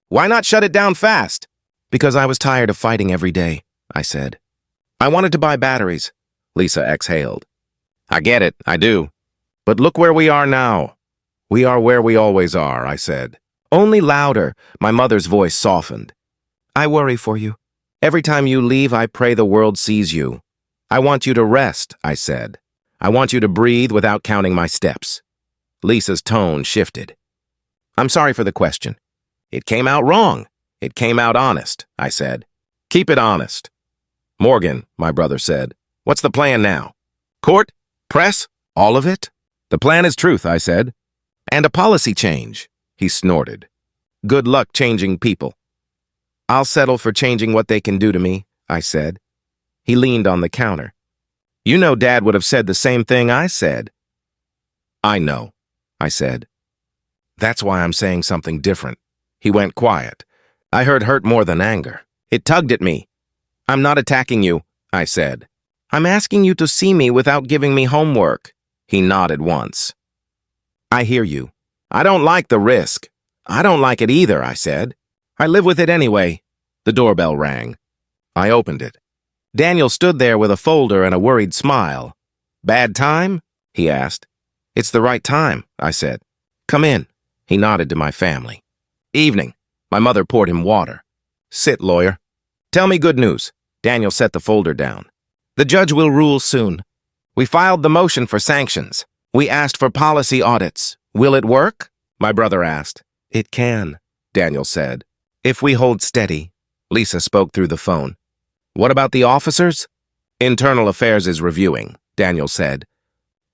Why not shut it down fast?" "Because I was tired of fighting every day," I said. "I wanted to buy batteries." Lisa exhaled. "I get it, I do. But look where we are now." "We are where we always are," I said. "Only louder." My mother's voice softened. "I worry for you. Every time you leave, I pray the world sees you. I want you to rest," I said. "I want you to breathe without counting my steps." Lisa's tone shifted. "I'm sorry for the question. It came out wrong. It came out honest," I said. "Keep it honest." "Morgan," my brother said, "what's the plan now? Court? Press? All of it?" "The plan is truth," I said. "And a policy change," he snorted. "Good luck changing people." "I'll settle for changing what they can do to me," I said. He leaned on the counter. "You know Dad would have said the same thing I said." "I know," I said. "That's why I'm saying something different." He went quiet. I heard hurt more than anger. It tugged at me. "I'm not attacking you," I said. "I'm asking you to see me without giving me homework." He nodded once. "I hear you. I don't like the risk." "I don't like it either," I said. "I live with it anyway." The doorbell rang. I opened it. Daniel stood there with a folder and a worried smile. "Bad time?" he asked. "It's the right time," I said. "Come in." He nodded to my family. "Evening." My mother poured him water. "Sit, lawyer." "Tell me good news." Daniel set the folder down. "The judge will rule soon. We filed the motion for sanctions. We asked for policy audits. Will it work?" my brother asked. "It can," Daniel said. "If we hold steady." Lisa spoke through the phone. "What about the officers?" "Internal Affairs is reviewing," Daniel said.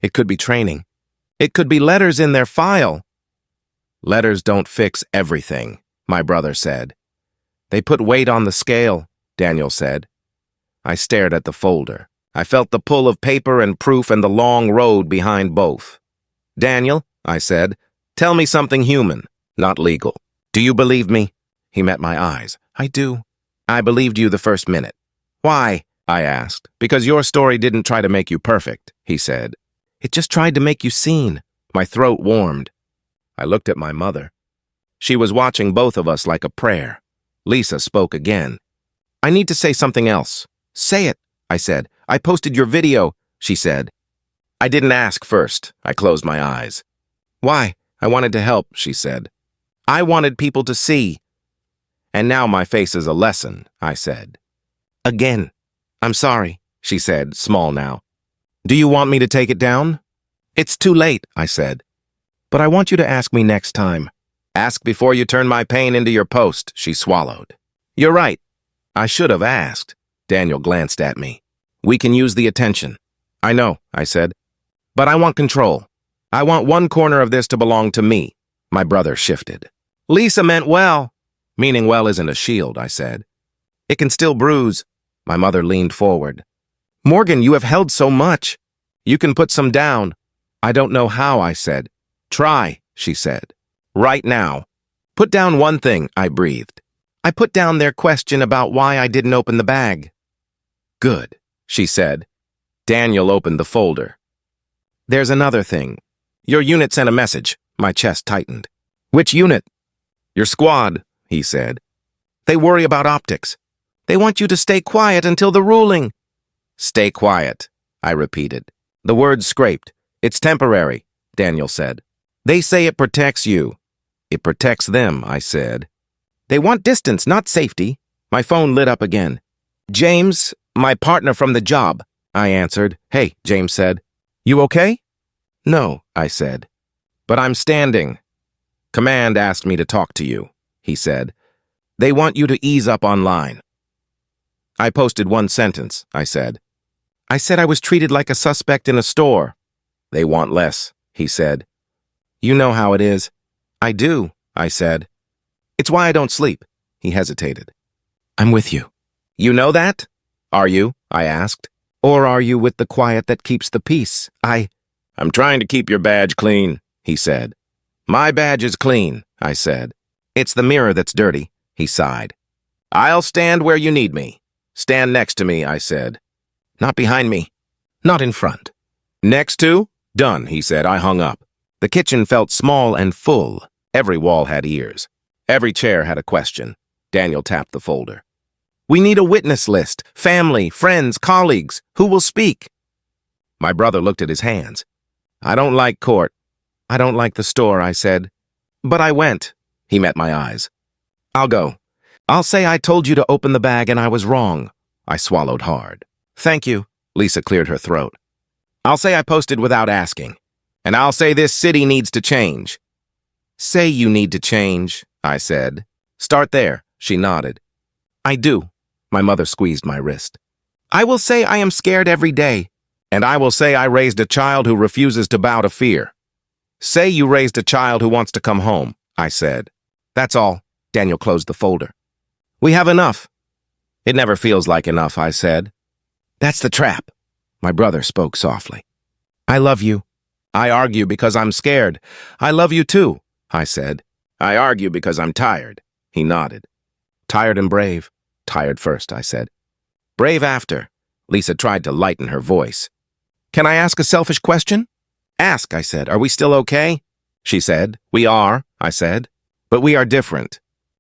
"It could be training. It could be letters in their file." "Letters don't fix everything," my brother said. "They put weight on the scale," Daniel said. I stared at the folder. I felt the pull of paper and proof and the long road behind both. "Daniel," I said, "tell me something human, not legal. Do you believe me?" He met my eyes. "I do." "I believed you the first minute." "Why?" I asked. "Because your story didn't try to make you perfect," he said. "It just tried to make you seen." My throat warmed. I looked at my mother. She was watching both of us like a prayer. Lisa spoke again. "I need to say something else." "Say it," I said. "I posted your video," she said. "I didn't ask first." I closed my eyes. "Why?" "I wanted to help," she said. "I wanted people to see." "And now my face is a lesson," I said. "Again." "I'm sorry," she said, small now. "Do you want me to take it down?" "It's too late," I said. "But I want you to ask me next time." "Ask before you turn my pain into your post," she swallowed. "You're right. I should have asked." Daniel glanced at me. "We can use the attention." "I know," I said. "But I want control. I want one corner of this to belong to me." My brother shifted. Lisa meant well. Meaning well isn't a shield, I said. It can still bruise. My mother leaned forward. Morgan, you have held so much. You can put some down. I don't know how, I said. Try, she said. Right now. Put down one thing, I breathed. I put down their question about why I didn't open the bag. Good, she said. Daniel opened the folder. There's another thing. Your unit sent a message. My chest tightened. Which unit? Your squad, he said. They worry about optics. They want you to stay quiet until the ruling. Stay quiet, I repeated. The words scraped. It's temporary, Daniel said. They say it protects you. It protects them, I said. They want distance, not safety. My phone lit up again. James, my partner from the job, I answered. Hey, James said. You okay? No, I said. But I'm standing. Command asked me to talk to you, he said. They want you to ease up online. I posted one sentence, I said. I said I was treated like a suspect in a store. They want less, he said. You know how it is. I do, I said. It's why I don't sleep, he hesitated. I'm with you. You know that? Are you? I asked. Or are you with the quiet that keeps the peace? I'm trying to keep your badge clean, he said. My badge is clean, I said. It's the mirror that's dirty, he sighed. I'll stand where you need me. Stand next to me, I said. Not behind me. Not in front. Next to? Done, he said. I hung up. The kitchen felt small and full. Every wall had ears. Every chair had a question. Daniel tapped the folder. We need a witness list. Family, friends, colleagues. Who will speak? My brother looked at his hands. I don't like court. I don't like the store, I said. But I went. He met my eyes. I'll go. I'll say I told you to open the bag and I was wrong. I swallowed hard. Thank you. Lisa cleared her throat. I'll say I posted without asking. And I'll say this city needs to change. Say you need to change, I said. Start there, she nodded. I do. My mother squeezed my wrist. I will say I am scared every day. And I will say I raised a child who refuses to bow to fear. Say you raised a child who wants to come home, I said. That's all. Daniel closed the folder. We have enough. It never feels like enough, I said. That's the trap. My brother spoke softly. I love you. I argue because I'm scared. I love you too, I said. I argue because I'm tired. He nodded. Tired and brave. Tired first, I said. Brave after. Lisa tried to lighten her voice. Can I ask a selfish question? Ask, I said. Are we still okay? She said. We are, I said. But we are different.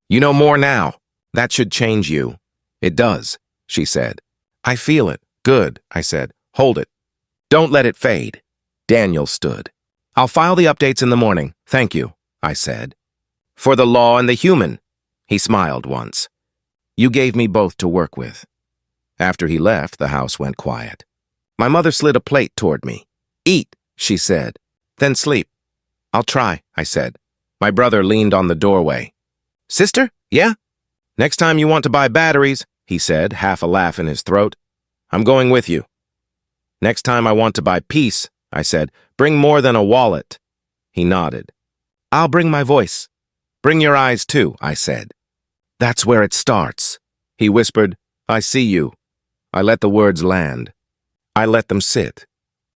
You know more now. That should change you. It does, she said. I feel it. Good, I said. Hold it. Don't let it fade. Daniel stood. I'll file the updates in the morning. Thank you, I said. For the law and the human. He smiled once. You gave me both to work with. After he left, the house went quiet. My mother slid a plate toward me. Eat, she said. Then sleep. I'll try, I said. My brother leaned on the doorway. Sister? Yeah? Next time you want to buy batteries, he said, half a laugh in his throat. I'm going with you. Next time I want to buy peace, I said, bring more than a wallet. He nodded. I'll bring my voice. Bring your eyes too, I said. That's where it starts. He whispered, I see you. I let the words land. I let them sit.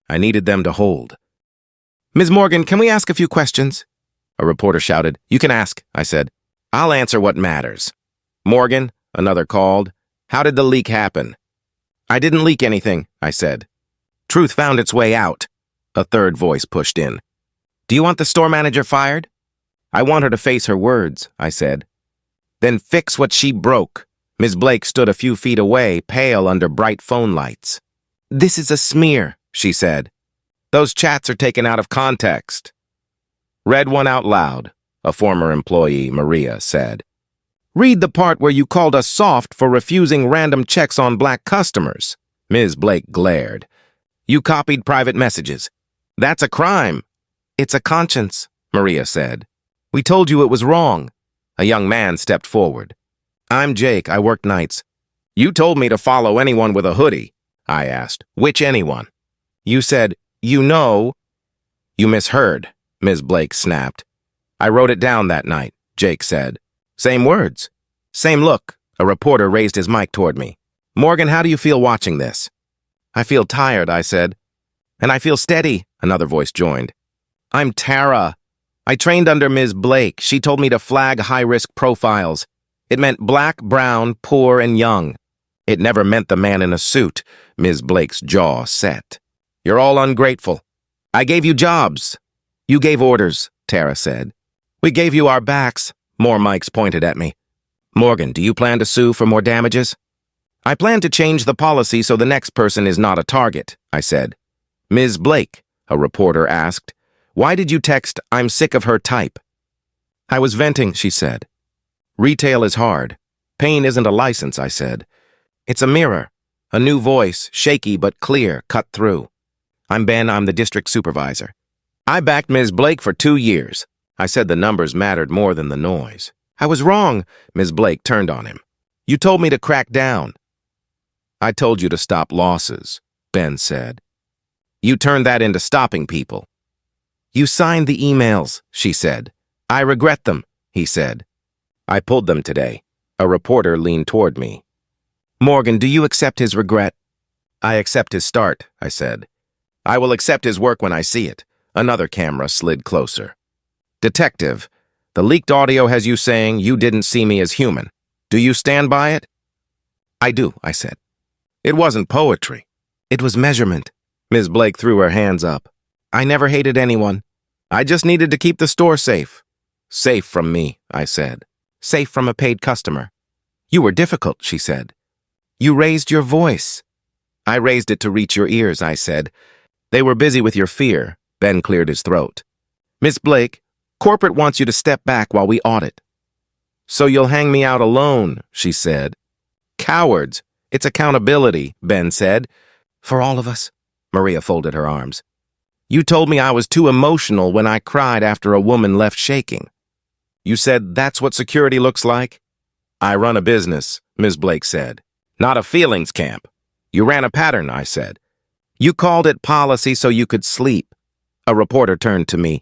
I needed them to hold. Ms. Morgan, can we ask a few questions? A reporter shouted. You can ask, I said. I'll answer what matters. Morgan, another called. How did the leak happen? I didn't leak anything, I said. Truth found its way out. A third voice pushed in. Do you want the store manager fired? I want her to face her words, I said. Then fix what she broke. Ms. Blake stood a few feet away, pale under bright phone lights. This is a smear, she said. Those chats are taken out of context. Read one out loud, a former employee, Maria, said. Read the part where you called us soft for refusing random checks on black customers. Ms. Blake glared. You copied private messages. That's a crime. It's a conscience, Maria said. We told you it was wrong. A young man stepped forward. I'm Jake. I work nights. You told me to follow anyone with a hoodie. I asked. Which anyone? You said, you know. You misheard, Ms. Blake snapped. I wrote it down that night, Jake said. Same words. Same look. A reporter raised his mic toward me. Morgan, how do you feel watching this? I feel tired, I said. And I feel steady, another voice joined. I'm Tara. I trained under Ms. Blake. She told me to flag high-risk profiles. It meant black, brown, poor, and young. It never meant the man in a suit. Ms. Blake's jaw set. You're all ungrateful. I gave you jobs. You gave orders, Tara said. We gave you our backs. More mics pointed at me. Morgan, do you plan to sue for more damages? I plan to change the policy so the next person is not a target, I said. Ms. Blake, a reporter asked, why did you text, I'm sick of her type? I was venting, she said. Retail is hard. Pain isn't a license, I said. It's a mirror. A new voice, shaky but clear, cut through. I'm Ben, I'm the district supervisor. I backed Ms. Blake for 2 years. I said the numbers mattered more than the noise. I was wrong, Ms. Blake turned on him. You told me to crack down. I told you to stop losses, Ben said. You turned that into stopping people. You signed the emails, she said. I regret them, he said. I pulled them today. A reporter leaned toward me. Morgan, do you accept his regret? I accept his start, I said. I will accept his work when I see it. Another camera slid closer. Detective, the leaked audio has you saying you didn't see me as human. Do you stand by it? I do, I said. It wasn't poetry. It was measurement. Ms. Blake threw her hands up. I never hated anyone. I just needed to keep the store safe. Safe from me, I said. Safe from a paid customer. You were difficult, she said. You raised your voice. I raised it to reach your ears, I said. They were busy with your fear. Ben cleared his throat. Miss Blake, corporate wants you to step back while we audit. So you'll hang me out alone, she said. Cowards. It's accountability, Ben said. For all of us. Maria folded her arms. You told me I was too emotional when I cried after a woman left shaking. You said that's what security looks like? I run a business, Ms. Blake said. Not a feelings camp. You ran a pattern, I said. You called it policy so you could sleep. A reporter turned to me.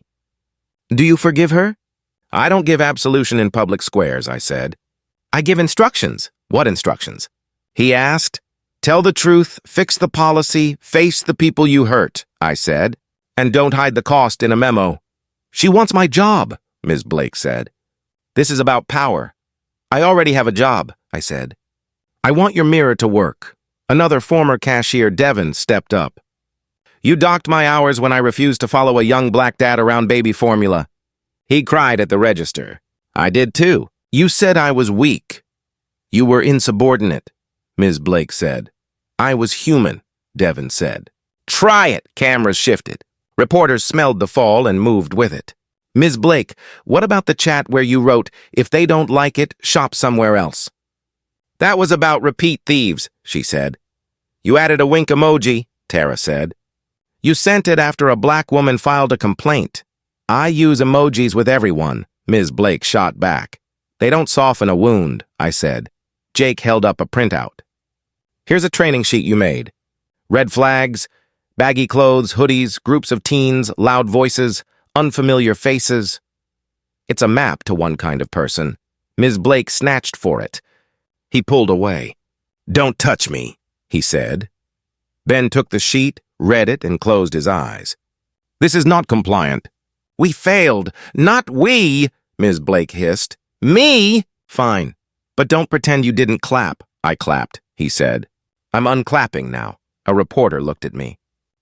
Do you forgive her? I don't give absolution in public squares, I said. I give instructions. What instructions? He asked. Tell the truth, fix the policy, face the people you hurt, I said. And don't hide the cost in a memo. She wants my job, Ms. Blake said. This is about power. I already have a job, I said. I want your mirror to work. Another former cashier, Devin, stepped up. You docked my hours when I refused to follow a young black dad around baby formula. He cried at the register. I did too. You said I was weak. You were insubordinate, Ms. Blake said. I was human, Devin said. Try it, cameras shifted. Reporters smelled the fall and moved with it. Ms. Blake, what about the chat where you wrote, if they don't like it, shop somewhere else? That was about repeat thieves, she said. You added a wink emoji, Tara said. You sent it after a black woman filed a complaint. I use emojis with everyone, Ms. Blake shot back. They don't soften a wound, I said. Jake held up a printout. Here's a training sheet you made. Red flags, baggy clothes, hoodies, groups of teens, loud voices, unfamiliar faces. It's a map to one kind of person. Ms. Blake snatched for it. He pulled away. Don't touch me, he said. Ben took the sheet, read it, and closed his eyes. This is not compliant. We failed. Not we, Ms. Blake hissed. Me? Fine. But don't pretend you didn't clap. I clapped, he said. I'm unclapping now. A reporter looked at me.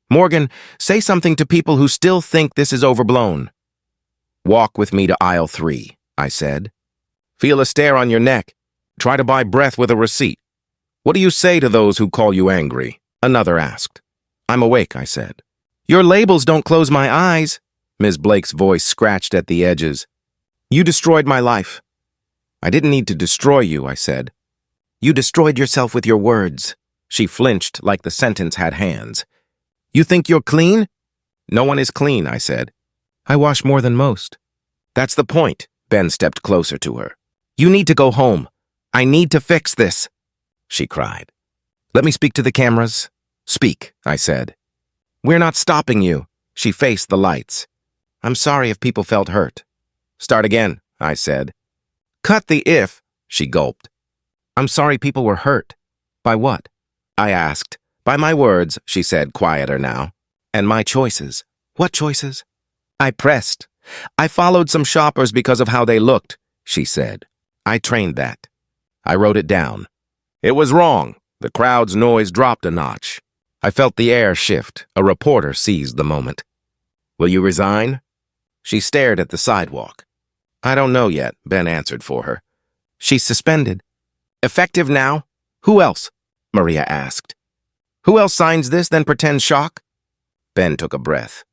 Morgan, say something to people who still think this is overblown. Walk with me to aisle 3, I said. Feel a stare on your neck. Try to buy breath with a receipt. What do you say to those who call you angry? Another asked. I'm awake, I said. Your labels don't close my eyes. Ms. Blake's voice scratched at the edges. You destroyed my life. I didn't need to destroy you, I said. You destroyed yourself with your words. She flinched like the sentence had hands. You think you're clean? No one is clean, I said. I wash more than most. That's the point. Ben stepped closer to her. You need to go home. I need to fix this, she cried. Let me speak to the cameras. Speak, I said. We're not stopping you. She faced the lights. I'm sorry if people felt hurt. Start again, I said. Cut the if, she gulped. I'm sorry people were hurt. By what? I asked. By my words, she said, quieter now. And my choices. What choices? I pressed. I followed some shoppers because of how they looked, she said. I trained that. I wrote it down. It was wrong. The crowd's noise dropped a notch. I felt the air shift. A reporter seized the moment. Will you resign? She stared at the sidewalk. I don't know yet, Ben answered for her. She's suspended. Effective now? Who else? Maria asked. Who else signs this, then pretends shock? Ben took a breath.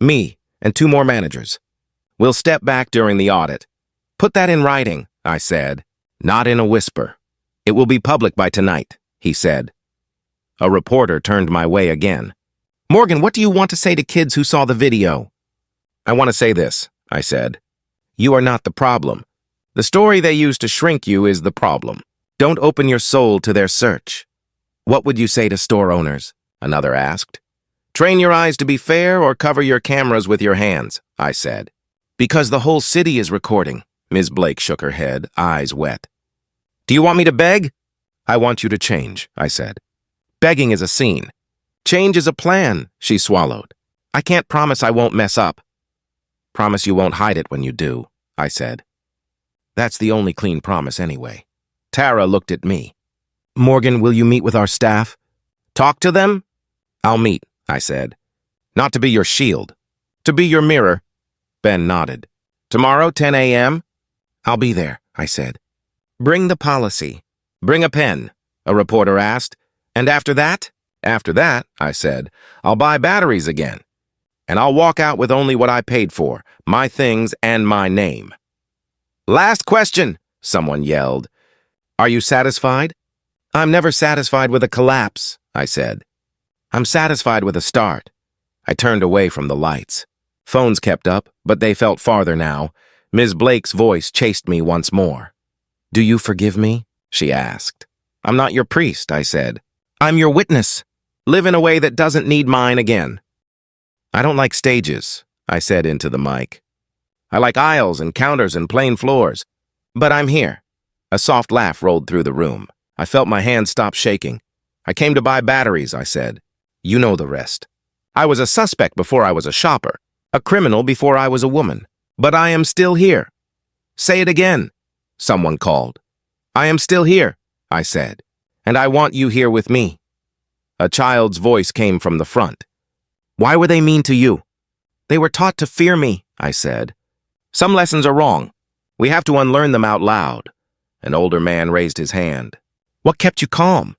Me and 2 more managers. We'll step back during the audit. Put that in writing, I said. Not in a whisper. It will be public by tonight, he said. A reporter turned my way again. Morgan, what do you want to say to kids who saw the video? I want to say this, I said. You are not the problem. The story they use to shrink you is the problem. Don't open your soul to their search. What would you say to store owners? Another asked. Train your eyes to be fair or cover your cameras with your hands, I said. Because the whole city is recording. Ms. Blake shook her head, eyes wet. Do you want me to beg? I want you to change, I said. Begging is a scene. Change is a plan, she swallowed. I can't promise I won't mess up. Promise you won't hide it when you do, I said. That's the only clean promise anyway. Tara looked at me. Morgan, will you meet with our staff? Talk to them? I'll meet, I said. Not to be your shield. To be your mirror. Ben nodded. Tomorrow, 10 a.m.? I'll be there, I said. Bring the policy. Bring a pen, a reporter asked. And after that? After that, I said, I'll buy batteries again. And I'll walk out with only what I paid for, my things and my name. Last question, someone yelled. Are you satisfied? I'm never satisfied with a collapse, I said. I'm satisfied with a start. I turned away from the lights. Phones kept up, but they felt farther now. Ms. Blake's voice chased me once more. Do you forgive me? She asked. I'm not your priest, I said. I'm your witness. Live in a way that doesn't need mine again. I don't like stages, I said into the mic. I like aisles and counters and plain floors. But I'm here. A soft laugh rolled through the room. I felt my hands stop shaking. I came to buy batteries, I said. You know the rest. I was a suspect before I was a shopper, a criminal before I was a woman. But I am still here. Say it again, someone called. I am still here, I said, and I want you here with me. A child's voice came from the front. Why were they mean to you? They were taught to fear me, I said. Some lessons are wrong. We have to unlearn them out loud. An older man raised his hand. What kept you calm?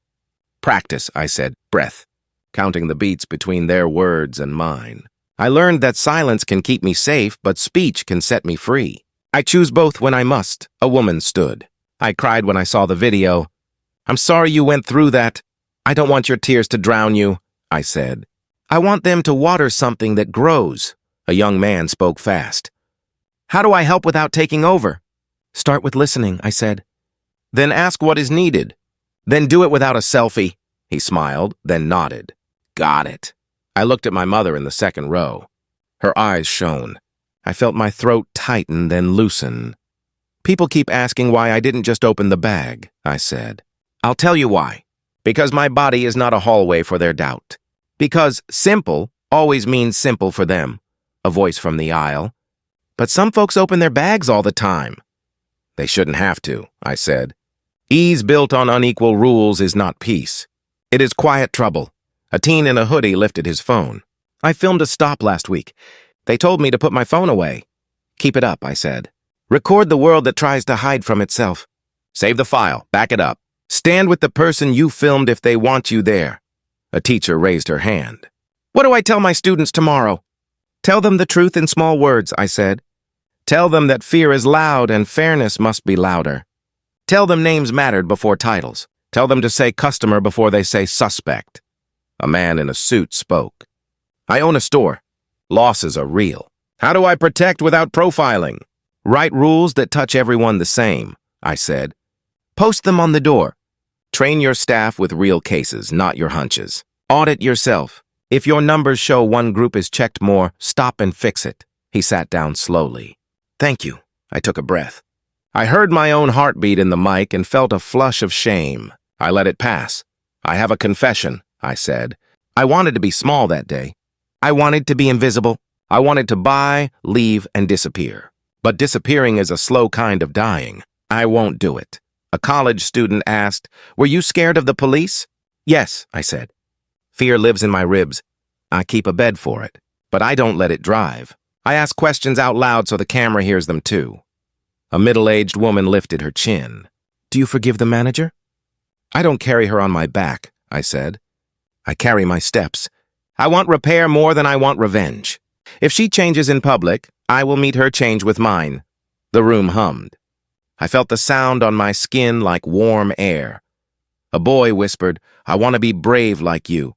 Practice, I said, breath, counting the beats between their words and mine. I learned that silence can keep me safe, but speech can set me free. I choose both when I must, a woman stood. I cried when I saw the video. I'm sorry you went through that. I don't want your tears to drown you, I said. I want them to water something that grows. A young man spoke fast. How do I help without taking over? Start with listening, I said. Then ask what is needed. Then do it without a selfie. He smiled, then nodded. Got it. I looked at my mother in the second row. Her eyes shone. I felt my throat tighten, then loosen. People keep asking why I didn't just open the bag, I said. I'll tell you why. Because my body is not a hallway for their doubt. Because simple always means simple for them. A voice from the aisle. But some folks open their bags all the time. They shouldn't have to, I said. Ease built on unequal rules is not peace. It is quiet trouble. A teen in a hoodie lifted his phone. I filmed a stop last week. They told me to put my phone away. Keep it up, I said. Record the world that tries to hide from itself. Save the file. Back it up. Stand with the person you filmed if they want you there. A teacher raised her hand. What do I tell my students tomorrow? Tell them the truth in small words, I said. Tell them that fear is loud and fairness must be louder. Tell them names mattered before titles. Tell them to say customer before they say suspect. A man in a suit spoke. I own a store. Losses are real. How do I protect without profiling? Write rules that touch everyone the same, I said. Post them on the door. Train your staff with real cases, not your hunches. Audit yourself. If your numbers show one group is checked more, stop and fix it. He sat down slowly. Thank you, I took a breath. I heard my own heartbeat in the mic and felt a flush of shame. I let it pass. I have a confession, I said. I wanted to be small that day. I wanted to be invisible. I wanted to buy, leave, and disappear. But disappearing is a slow kind of dying. I won't do it. A college student asked, "Were you scared of the police?" "Yes," I said. Fear lives in my ribs. I keep a bed for it, but I don't let it drive. I ask questions out loud so the camera hears them too. A middle-aged woman lifted her chin. "Do you forgive the manager?" "I don't carry her on my back," I said. "I carry my steps. I want repair more than I want revenge. If she changes in public, I will meet her change with mine." The room hummed. I felt the sound on my skin like warm air. A boy whispered, "I want to be brave like you."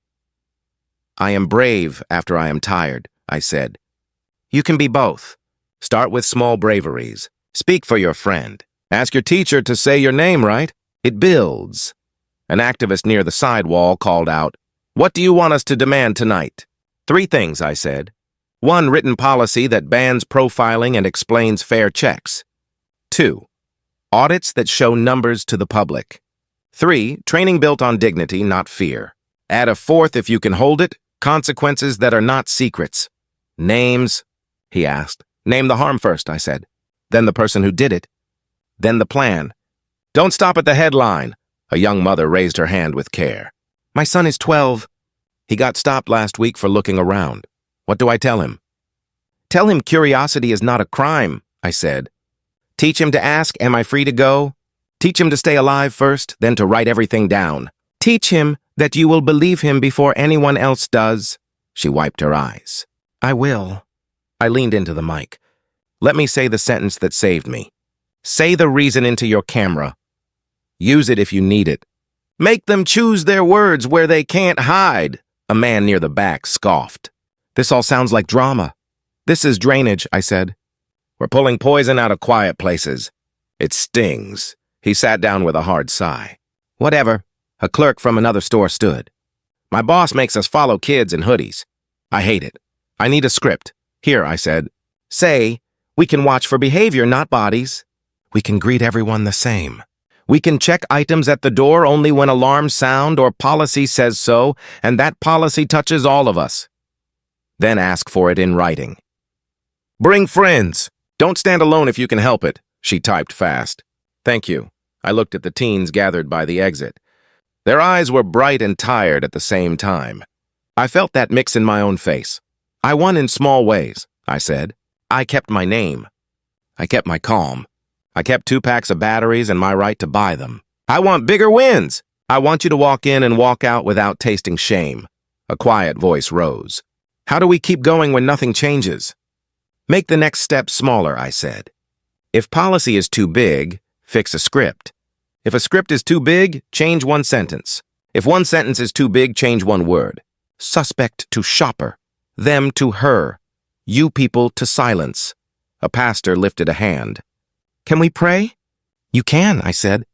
"I am brave after I am tired," I said. "You can be both. Start with small braveries. Speak for your friend. Ask your teacher to say your name right. It builds." An activist near the sidewall called out, "What do you want us to demand tonight?" "3 things," I said. 1, written policy that bans profiling and explains fair checks. 2, audits that show numbers to the public. 3, training built on dignity, not fear. Add a 4th if you can hold it, consequences that are not secrets. "Names?" he asked. "Name the harm first," I said. "Then the person who did it. Then the plan." "Don't stop at the headline." A young mother raised her hand with care. "My son is 12. He got stopped last week for looking around. What do I tell him?" "Tell him curiosity is not a crime," I said. "Teach him to ask, 'Am I free to go?' Teach him to stay alive first, then to write everything down. Teach him that you will believe him before anyone else does." She wiped her eyes. "I will." I leaned into the mic. "Let me say the sentence that saved me. Say the reason into your camera. Use it if you need it. Make them choose their words where they can't hide." A man near the back scoffed. "This all sounds like drama." "This is drainage," I said. "We're pulling poison out of quiet places. It stings." He sat down with a hard sigh. "Whatever." A clerk from another store stood. "My boss makes us follow kids in hoodies. I hate it. I need a script." "Here," I said. "Say, we can watch for behavior, not bodies. We can greet everyone the same. We can check items at the door only when alarms sound or policy says so, and that policy touches all of us. Then ask for it in writing. Bring friends. Don't stand alone if you can help it," she typed fast. "Thank you." I looked at the teens gathered by the exit. Their eyes were bright and tired at the same time. I felt that mix in my own face. "I won in small ways," I said. "I kept my name. I kept my calm. I kept 2 packs of batteries and my right to buy them. I want bigger wins. I want you to walk in and walk out without tasting shame." A quiet voice rose. "How do we keep going when nothing changes?" "Make the next step smaller," I said. "If policy is too big, fix a script. If a script is too big, change 1 sentence. If 1 sentence is too big, change 1 word. Suspect to shopper. Them to her. You people to silence." A pastor lifted a hand. "Can we pray?" "You can," I said.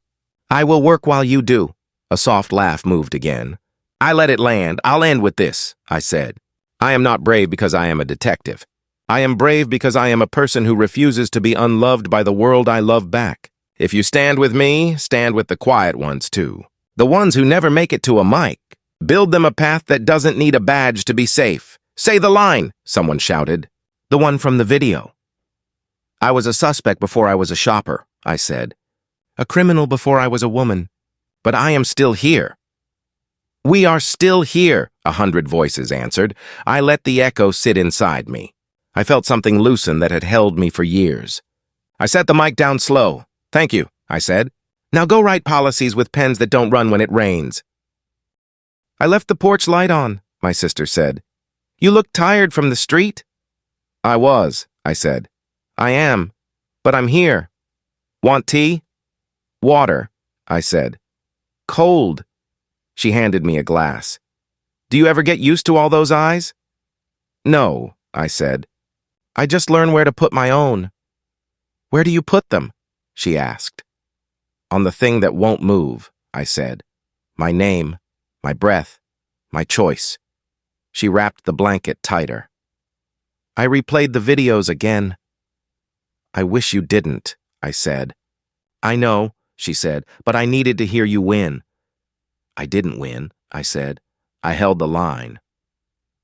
"I will work while you do." A soft laugh moved again. "I let it land. I'll end with this," I said. "I am not brave because I am a detective. I am brave because I am a person who refuses to be unloved by the world I love back. If you stand with me, stand with the quiet ones too. The ones who never make it to a mic. Build them a path that doesn't need a badge to be safe. Say the line," someone shouted. "The one from the video." "I was a suspect before I was a shopper," I said. "A criminal before I was a woman. But I am still here." "We are still here," 100 voices answered. I let the echo sit inside me. I felt something loosen that had held me for years. I set the mic down slow. "Thank you," I said. "Now go write policies with pens that don't run when it rains." "I left the porch light on," my sister said. "You look tired from the street." "I was," I said. "I am, but I'm here." "Want tea?" "Water," I said. "Cold." She handed me a glass. "Do you ever get used to all those eyes?" "No," I said. "I just learn where to put my own." "Where do you put them?" she asked. "On the thing that won't move," I said. "My name, my breath, my choice." She wrapped the blanket tighter. I replayed the videos again. I wish you didn't, I said. I know, she said, but I needed to hear you win. I didn't win, I said. I held the line.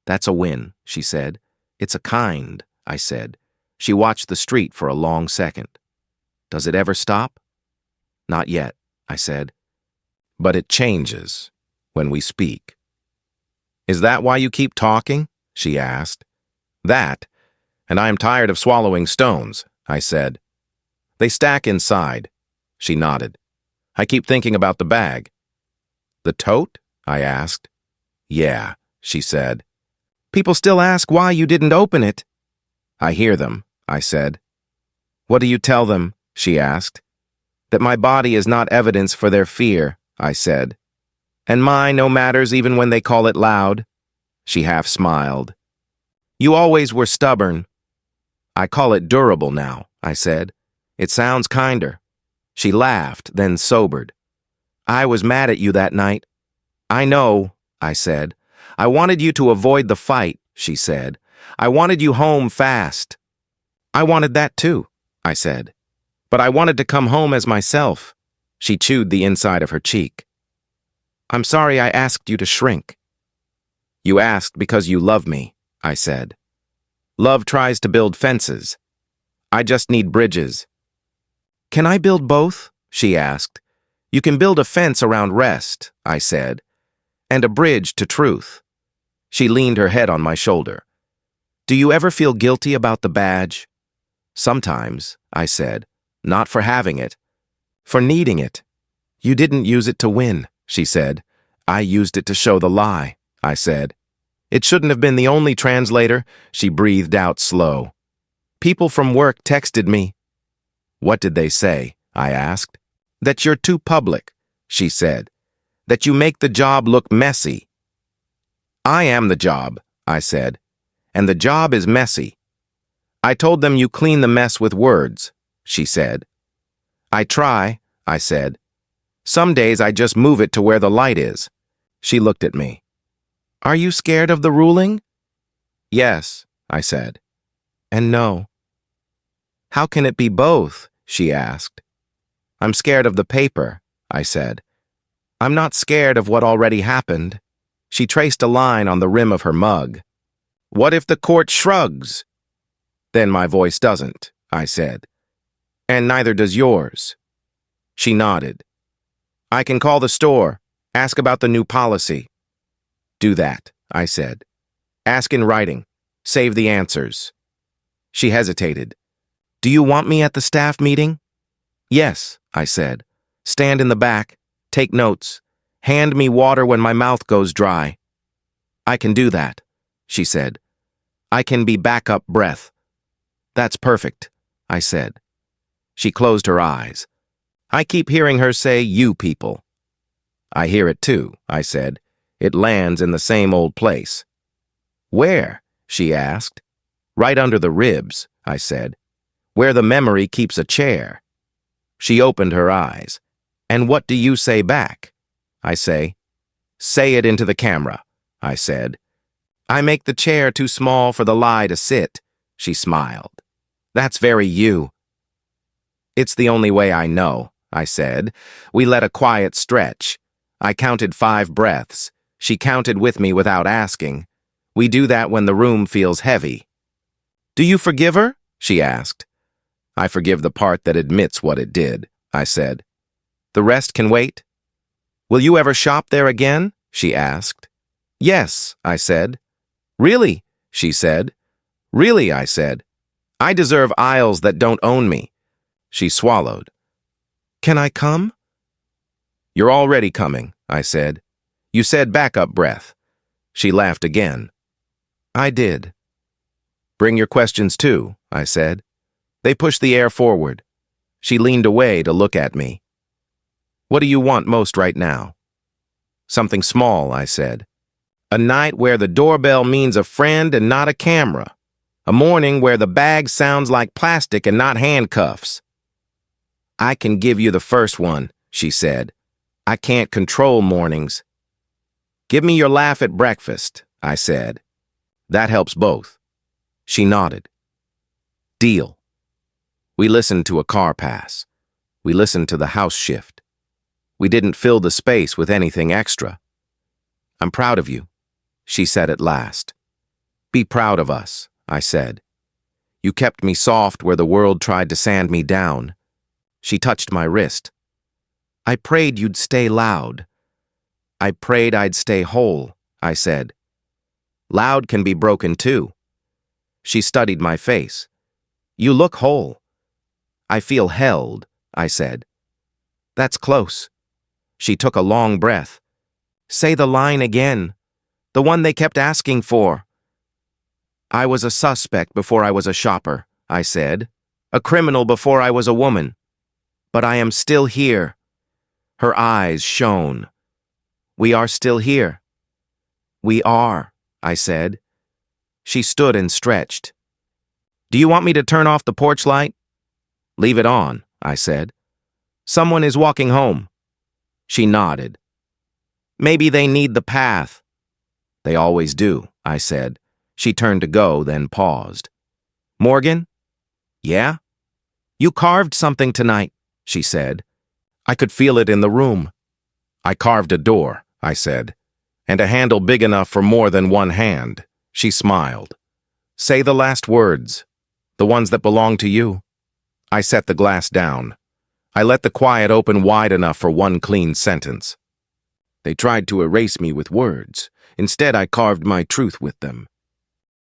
That's a win, she said. It's a kind, I said. She watched the street for a long second. Does it ever stop? Not yet, I said. But it changes when we speak. Is that why you keep talking? She asked. That, and I am tired of swallowing stones, I said. They stack inside. She nodded. I keep thinking about the bag. The tote? I asked. Yeah, she said. People still ask why you didn't open it. I hear them, I said. What do you tell them? She asked. That my body is not evidence for their fear, I said. And mine no matters even when they call it loud. She half smiled. You always were stubborn. I call it durable now, I said. It sounds kinder. She laughed, then sobered. I was mad at you that night. I know, I said. I wanted you to avoid the fight, she said. I wanted you home fast. I wanted that too, I said. But I wanted to come home as myself. She chewed the inside of her cheek. I'm sorry I asked you to shrink. You asked because you love me, I said. Love tries to build fences. I just need bridges. Can I build both? She asked. You can build a fence around rest, I said, and a bridge to truth. She leaned her head on my shoulder. Do you ever feel guilty about the badge? Sometimes, I said, not for having it, for needing it. You didn't use it to win, she said. I used it to show the lie, I said. It shouldn't have been the only translator, she breathed out slow. People from work texted me. What did they say? I asked. That you're too public, she said. That you make the job look messy. I am the job, I said, and the job is messy. I told them you clean the mess with words, she said. I try, I said. Some days I just move it to where the light is. She looked at me. Are you scared of the ruling? Yes, I said. And no. How can it be both? She asked. I'm scared of the paper, I said. I'm not scared of what already happened. She traced a line on the rim of her mug. What if the court shrugs? Then my voice doesn't, I said. And neither does yours. She nodded. I can call the store, ask about the new policy. Do that, I said. Ask in writing. Save the answers. She hesitated. Do you want me at the staff meeting? Yes, I said. Stand in the back. Take notes. Hand me water when my mouth goes dry. I can do that, she said. I can be backup breath. That's perfect, I said. She closed her eyes. I keep hearing her say, you people. I hear it too, I said. It lands in the same old place. Where? She asked. Right under the ribs, I said. Where the memory keeps a chair. She opened her eyes. And what do you say back? I say it into the camera, I said. I make the chair too small for the lie to sit, she smiled. That's very you. It's the only way I know, I said. We let a quiet stretch. I counted 5 breaths. She counted with me without asking. We do that when the room feels heavy. Do you forgive her? She asked. I forgive the part that admits what it did, I said. The rest can wait? Will you ever shop there again? She asked. Yes, I said. Really? She said. Really, I said. I deserve aisles that don't own me. She swallowed. Can I come? You're already coming, I said. You said backup breath. She laughed again. I did. Bring your questions too, I said. They pushed the air forward. She leaned away to look at me. What do you want most right now? Something small, I said. A night where the doorbell means a friend and not a camera. A morning where the bag sounds like plastic and not handcuffs. I can give you the first one, she said. I can't control mornings. Give me your laugh at breakfast, I said. That helps both. She nodded. Deal. We listened to a car pass. We listened to the house shift. We didn't fill the space with anything extra. "I'm proud of you," she said at last. "Be proud of us," I said. "You kept me soft where the world tried to sand me down." She touched my wrist. "I prayed you'd stay loud. I prayed I'd stay whole," I said. "Loud can be broken too." She studied my face. "You look whole." "I feel held," I said. "That's close." She took a long breath. "Say the line again. The one they kept asking for." "I was a suspect before I was a shopper," I said. "A criminal before I was a woman. But I am still here." Her eyes shone. "We are still here." "We are," I said. She stood and stretched. "Do you want me to turn off the porch light?" "Leave it on," I said. "Someone is walking home." She nodded. "Maybe they need the path." "They always do," I said. She turned to go, then paused. "Morgan?" "Yeah?" "You carved something tonight," she said. I could feel it in the room. "I carved a door," I said, "and a handle big enough for more than one hand." She smiled. "Say the last words, the ones that belong to you." I set the glass down. I let the quiet open wide enough for one clean sentence. They tried to erase me with words. Instead, I carved my truth with them.